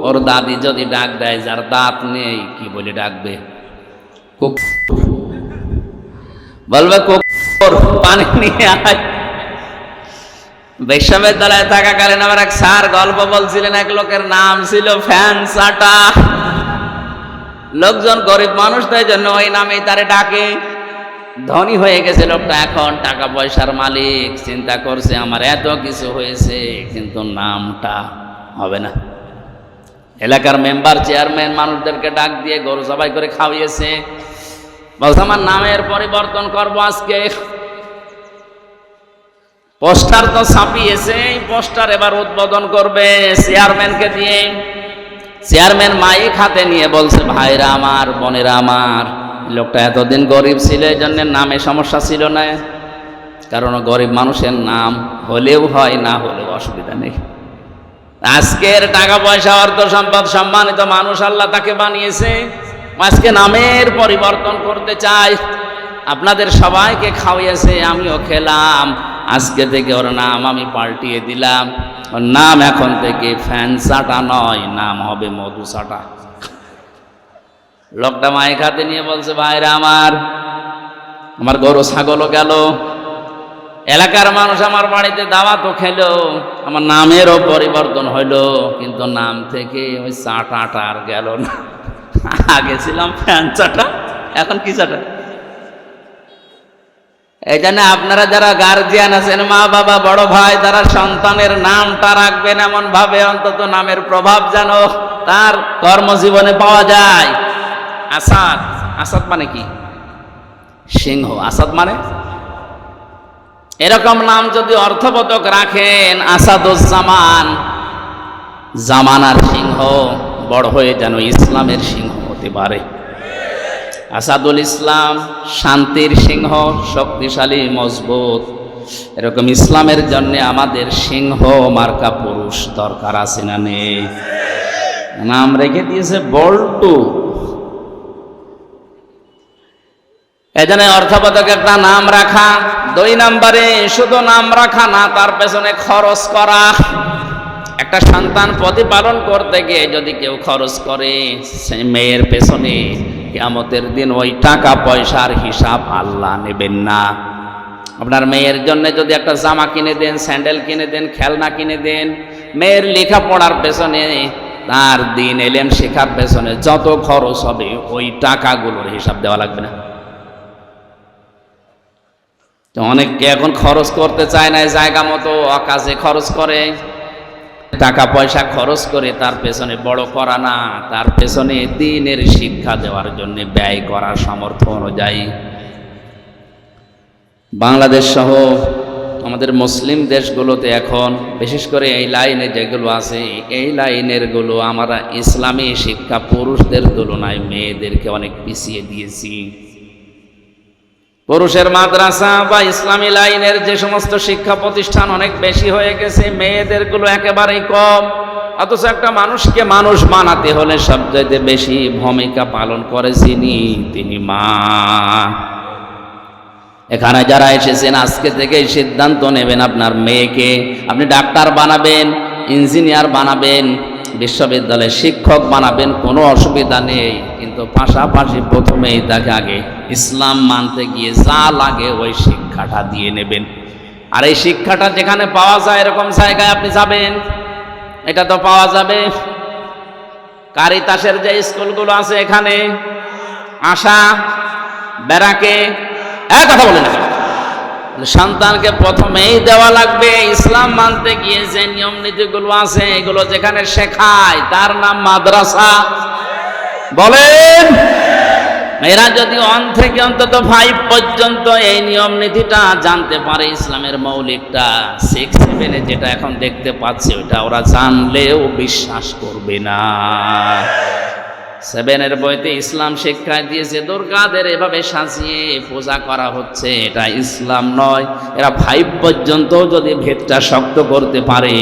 ওর দাদি যদি ডাক দেয় যার দাঁত নেই, কি বলে ডাকবে? বলবে কুকুর পানি নিয়ে আয়। বিশ্ববিদ্যালয়ে থাকাকালীন আমার এক স্যার গল্প বলছিলেন, এক লোকের নাম ছিল ফ্যান চাটা। লোকজন গরিব মানুষ, তাই জন্য ওই নামেই তারে ডাকে। ধনী হয়ে গেছে লোকটা, এখন টাকা পয়সার মালিক, চিন্তা করছে আমার এত কিছু হয়েছে কিন্তু নামটা হবে না। এলাকার মেম্বার চেয়ারম্যান মানুষদেরকে ডাক দিয়ে গরু জবাই করে খাওয়িয়েছে। বলছে আমার নামের পরিবর্তন করবো আজকে। পোস্টার তো ছাপিয়েছে, পোস্টার এবার উদ্বোধন করবে চেয়ারম্যানকে দিয়ে। চেয়ারম্যান মাইক হাতে নিয়ে বলছে, ভাইরা আমার, বোনেরা আমার, লোকটা এতদিন গরিব ছিল, এই জন্য নামে সমস্যা ছিল না, কারণ গরিব মানুষের নাম হলেও হয়, না হলেও অসুবিধা নেই। আজকের টাকা পয়সা অর্থ সম্পদ সম্মানিত মানুষ আল্লাহ তাকে বানিয়েছে, আজকে নামের পরিবর্তন করতে চাই। আপনাদের সবাইকে খাওয়াইয়েছে, আমিও খেলাম, আজকে থেকে ওর নাম আমি পাল্টিয়ে দিলাম। ওর নাম এখন থেকে ফ্যান চাটা নয়, নাম হবে মধু চাটা। লোকটা মাইক হাতে নিয়ে বলছে, ভাইরা আমার, আমার গরু ছাগলও গেল, এলাকার মানুষ আমার বাড়িতে দাওয়াতও খেলো, আমার নামেরও পরিবর্তন হইলো, কিন্তু নাম থেকে ওই চাটাটা আর গেল না। আগে ছিলাম ফ্যান চাটা, এখন কি চাটা? এই জন্য আপনারা যারা গার্জিয়ান আছেন, মা বাবা বড় ভাই, তারা সন্তানের নামটা রাখবেন এমন ভাবে, অন্তত নামের প্রভাব যেন তার কর্মজীবনে পাওয়া যায়। আসাদ, আসাদ মানে কি? সিংহ। আসাদ মানে এরকম নাম যদি অর্থবোধক রাখেন, আসাদুজ্জামান, জামানার সিংহ, বড় হয়ে যেন ইসলামের সিংহ হতে পারে। আসাদুল ইসলাম, শান্তির সিংহ, শক্তিশালী, মজবুত। এরকম ইসলামের জন্য আমাদের সিংহ মার্কা পুরুষ দরকার আছে না নেই? নাম রেখে দিয়েছে বল্টু। এজন্য অর্থবোধক একটা নাম রাখা। 2 নম্বরে শুধু নাম রাখা না, তার পেছনে খরচ করা। একটা সন্তান প্রতিপালন করতে গিয়ে যদি কেউ খরচ করে, সে মেয়ের পেছনে কিয়ামতের দিন ওই টাকা পয়সার হিসাব আল্লাহ নেবেন না। আপনার মেয়ের জন্য যদি একটা জামা কিনে দেন, স্যান্ডেল কিনে দেন, খেলনা কিনে দেন, মেয়ের লেখাপড়ার পেছনে, তার দিন এলেম শেখার পেছনে যত খরচ হবে, ওই টাকাগুলোর হিসাব দেওয়া লাগবে না? তো অনেককে এখন খরচ করতে চায় না, জায়গা মতো অকাজে খরচ করে, টাকা পয়সা খরচ করে তার পেছনে বড় করা না, তার পেছনে দ্বীনের শিক্ষা দেওয়ার জন্য ব্যয় করার সামর্থ্য অনুযায়ী। বাংলাদেশ সহ আমাদের মুসলিম দেশগুলোতে এখন বিশেষ করে এই লাইনে যেগুলো আছে, এই লাইনের গুলো আমরা ইসলামী শিক্ষা পুরুষদের তুলনায় মেয়েদেরকে অনেক পিছিয়ে দিয়েছি। পুরুষের মাদ্রাসা বা ইসলামী লাইনের যে সমস্ত শিক্ষা প্রতিষ্ঠান অনেক বেশি হয়ে গেছে, মেয়েদের গুলো একেবারেই কম। অথচ একটা মানুষকে মানুষ বানাতে হলে সবচেয়ে বেশি ভূমিকা পালন করে তিনি মা। এখানে যারা এসেছেন আজকে থেকে সিদ্ধান্ত নেবেন, আপনার মেয়েকে আপনি ডাক্তার বানাবেন, ইঞ্জিনিয়ার বানাবেন, বিশ্ববিদ্যালয়ের শিক্ষক বানাবেন, কোনো অসুবিধা নেই, কিন্তু পাশাপাশি প্রথমেই তাকে আগে ইসলাম মানতে গিয়ে যা লাগে ওই শিক্ষাটা দিয়ে নেবেন। আর এই শিক্ষাটা যেখানে পাওয়া যায় এরকম জায়গায় আপনি যাবেন, এটা তো পাওয়া যাবে। কারিতাসের যে স্কুলগুলো আছে, এখানে আশা, ব্যারাকে, কথা বলে না, সন্তানকে প্রথমেই দেওয়া লাগবে ইসলাম মানতে গিয়ে যে নিয়ম নীতিগুলো আছে, এগুলো যেখানে শেখায় তার নাম মাদ্রাসা। বলেন, এরা যদি 1 থেকে অন্তত 5 পর্যন্ত এই নিয়ম নীতিটা জানতে পারে, ইসলামের মৌলিকটা, 6-7 যেটা এখন দেখতে পাচ্ছে ওটা ওরা জানলেও বিশ্বাস করবে না। 7 বইতে ইসলাম শিক্ষায় দিয়েছে দুর্গাদের এভাবে সাজিয়ে পূজা করা হচ্ছে, এটা ইসলাম নয়। এরা 5 পর্যন্ত যদি ভেদটা শক্ত করতে পারে,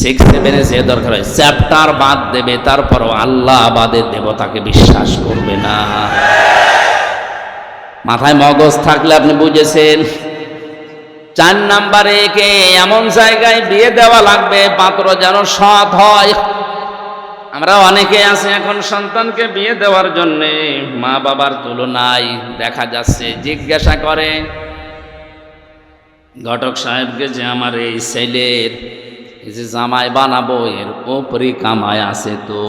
6-7 যে দরকার হয় চ্যাপ্টার বাদ দেবে, তারপরও আল্লাহ বাদে দেবতাকে বিশ্বাস করবে না। মাথায় মগজ থাকলে আপনি বুঝেছেন। 4 নম্বরে কে এমন জায়গায় বিয়ে দেওয়া লাগবে পাত্র যেন সৎ হয়। আমরা অনেকে আছে এখন সন্তানকে বিয়ে দেওয়ার জন্য মা বাবার তুলনায় দেখা যাচ্ছে জিজ্ঞাসা করে ঘটক সাহেবকে যে আমার এই ছেলের যে জামাই বানাবো এর উপরি কামাই আছে, তো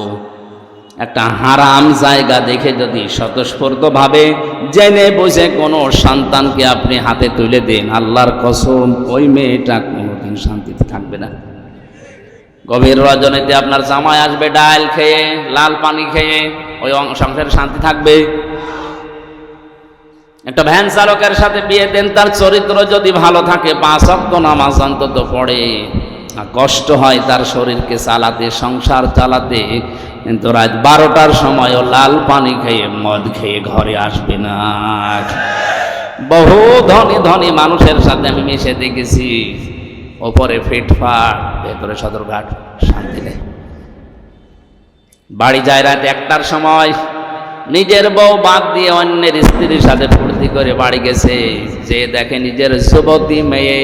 একটা হারাম জায়গা দেখে যদি স্বতঃস্ফূর্তভাবে জেনে বুঝে কোনো সন্তানকে আপনি হাতে তুলে দেন, আল্লাহর কসম ওই মেয়েটা কোনোদিন শান্তিতে থাকবে না। গভীর রজনীতে আপনার জামাই আসবে ডাল খেয়ে, লাল পানি খেয়ে, ওই সংসারে শান্তি থাকবে? একটা ভ্যান চালকের সাথে বিয়ে দেন, তার চরিত্র যদি ভালো থাকে, 5 ওয়াক্ত নামাজ অন্তত পড়ে, কষ্ট হয় তার শরীরকে চালাতে, সংসার চালাতে, কিন্তু রাত 12টার সময় ও লাল পানি খেয়ে মদ খেয়ে ঘরে আসবে না। বহু ধনী ধনী মানুষের সাথে আমি মিশে দেখেছি, ওপরে ফিটফাট, ভেতরে সদরঘাট, শান্তি নেই। বাড়ি যায় রাত 1টার সময়, নিজের বউ বাদ দিয়ে অন্যের স্ত্রীর সাথে ফুর্তি করে বাড়ি গেছে, যে দেখে নিজের যুবতী মেয়ে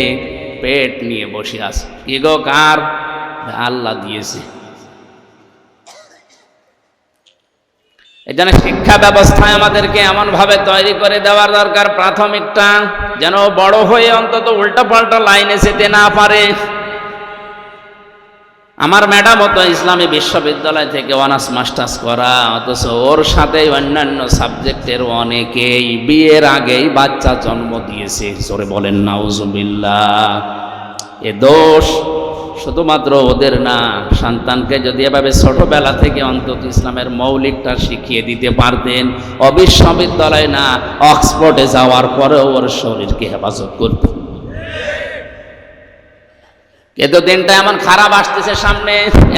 পেট নিয়ে বসে আছে। কি গো, কার? আল্লাহ দিয়েছে। এই জন্য শিক্ষা ব্যবস্থায় আমাদেরকে এমন ভাবে তৈরি করে দেওয়ার দরকার, প্রাথমিকটা যেন বড় হয়ে অন্তত উল্টা পাল্টা লাইনে যেতে না পারে। আমার ম্যাডামও তো ইসলামী বিশ্ববিদ্যালয় থেকে অনার্স মাস্টার্স করা, অথচ ওর সাথে অন্যান্য সাবজেক্টের অনেকেই বিয়ের আগেই বাচ্চা জন্ম দিয়েছে। জোরে বলেন নাউজুবিল্লাহ। এ দোষ শুধুমাত্র ওদের না, সন্তানকে যদি এভাবে ছোটবেলা থেকে অন্তত ইসলামের মৌলিকটা শিখিয়ে দিতে পারতেন, অবিশ্ববিদ্যালয় না অক্সফোর্ডে যাওয়ার পরেও ওর শরীরকে হেফাজত করত। কিন্তু দিনটা এমন খারাপ আসতেছে সামনে,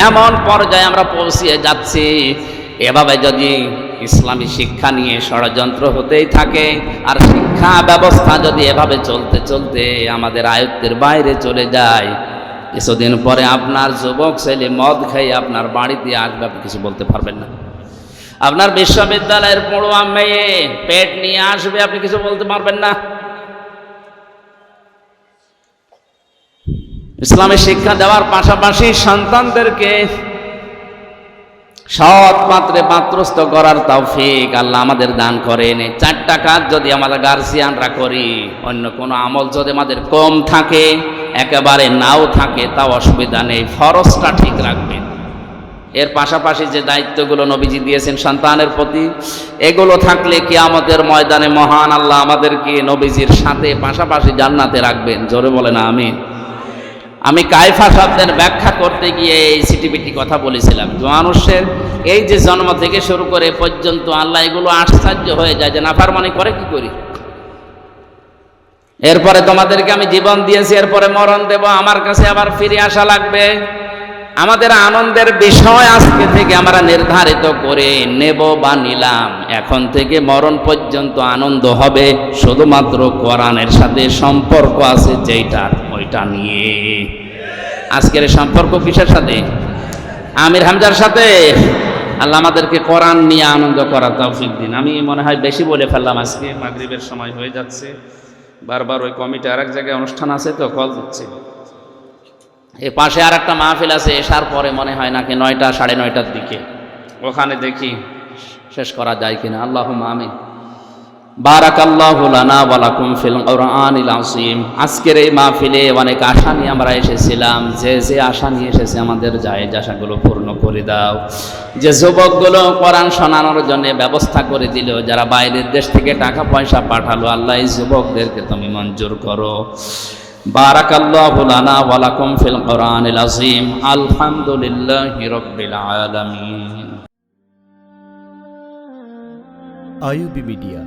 এমন পর্যায়ে আমরা পৌঁছিয়ে যাচ্ছি, এভাবে যদি ইসলামী শিক্ষা নিয়ে ষড়যন্ত্র হতেই থাকে আর শিক্ষা ব্যবস্থা যদি এভাবে চলতে চলতে আমাদের আয়ত্তের বাইরে চলে যায়, কিছুদিন পরে আপনার যুবক ছেলে মদ খেয়ে আপনার বাড়িতে আসবে, আপনি কিছু বলতে পারবেন না। আপনার বিশ্ববিদ্যালয়ের পড়ুয়া মেয়ে পেট নিয়ে আসবে, আপনি কিছু বলতে পারবেন না। ইসলামের শিক্ষা দেওয়ার পাশাপাশি সন্তানদেরকে সৎ পাত্রে পাত্রস্থ করার তৌফিক আল্লাহ আমাদের দান করেন। এই চারটা কাজ যদি আমাদের গার্জিয়ানরা করি, অন্য কোনো আমল যদি আমাদের কম থাকে, একেবারে নাও থাকে, তাও অসুবিধা নেই, ফরজটা ঠিক রাখবেন। এর পাশাপাশি যে দায়িত্বগুলো নবীজি দিয়েছেন সন্তানের প্রতি, এগুলো থাকলে কিয়ামতের ময়দানে মহান আল্লাহ আমাদেরকে নবীজির সাথে পাশাপাশি জান্নাতে রাখবেন। জোরে বলেন আমিন। আমি কায়ফা শব্দের ব্যাখ্যা করতে গিয়ে এই সিটিপিটি কথা বলেছিলাম। মানুষের এই যে জন্ম থেকে শুরু করে পর্যন্ত আল্লাহ এগুলো আশ্চর্য হয়ে যায় যে নাফরমানি করে কি করি। এরপরে তোমাদেরকে আমি জীবন দিয়েছি, এরপরে মরণ দেব, আমার কাছে আবার ফিরে আসা লাগবে। আমাদের আনন্দের বিষয় আজকে থেকে আমরা নির্ধারিত করে নেব বা নিলাম, এখন থেকে মরণ পর্যন্ত আনন্দ হবে শুধুমাত্র কোরআনের সাথে সম্পর্ক আছে যেইটা, ওইটা নিয়ে। আজকের সম্পর্ক কিসের সাথে? আমির হামজার সাথে। আল্লাহ আমাদেরকে কোরআন নিয়ে আনন্দ করার তৌফিক দিন। আমি মনে হয় বেশি বলে ফেললাম, আজকে মাগরিবের সময় হয়ে যাচ্ছে, বারবার ওই কমিটি আরেক জায়গায় অনুষ্ঠান আছে তো কল দিচ্ছে। এ পাশে আর একটা মাহফিল আছে এশার পরে, মনে হয় নাকি 9টা 9:30টার দিকে, ওখানে দেখি শেষ করা যায় কিনা। আল্লাহুম্মা আমিন। বারাকাল্লাহু লানা ওয়া লাকুম ফিল কুরআনিল আযীম। আজকের এই মাহফিলে অনেক আশা নিয়ে আমরা এসেছিলাম, যে আশা নিয়ে এসেছে আমাদের জায়েজ আশাগুলো পূর্ণ করে দাও। যে যুবকগুলো কোরআন শোনানোর জন্য ব্যবস্থা করে দিল, যারা বাইরের দেশ থেকে টাকা পয়সা পাঠালো, আল্লাহ এই যুবকদেরকে তুমি মঞ্জুর করো। বারাকাল্লাহু লানা ওয়া লাকুম ফিল কুরআনিল আযীম। আলহামদুলিল্লাহি রাব্বিল আলামিন। IUB media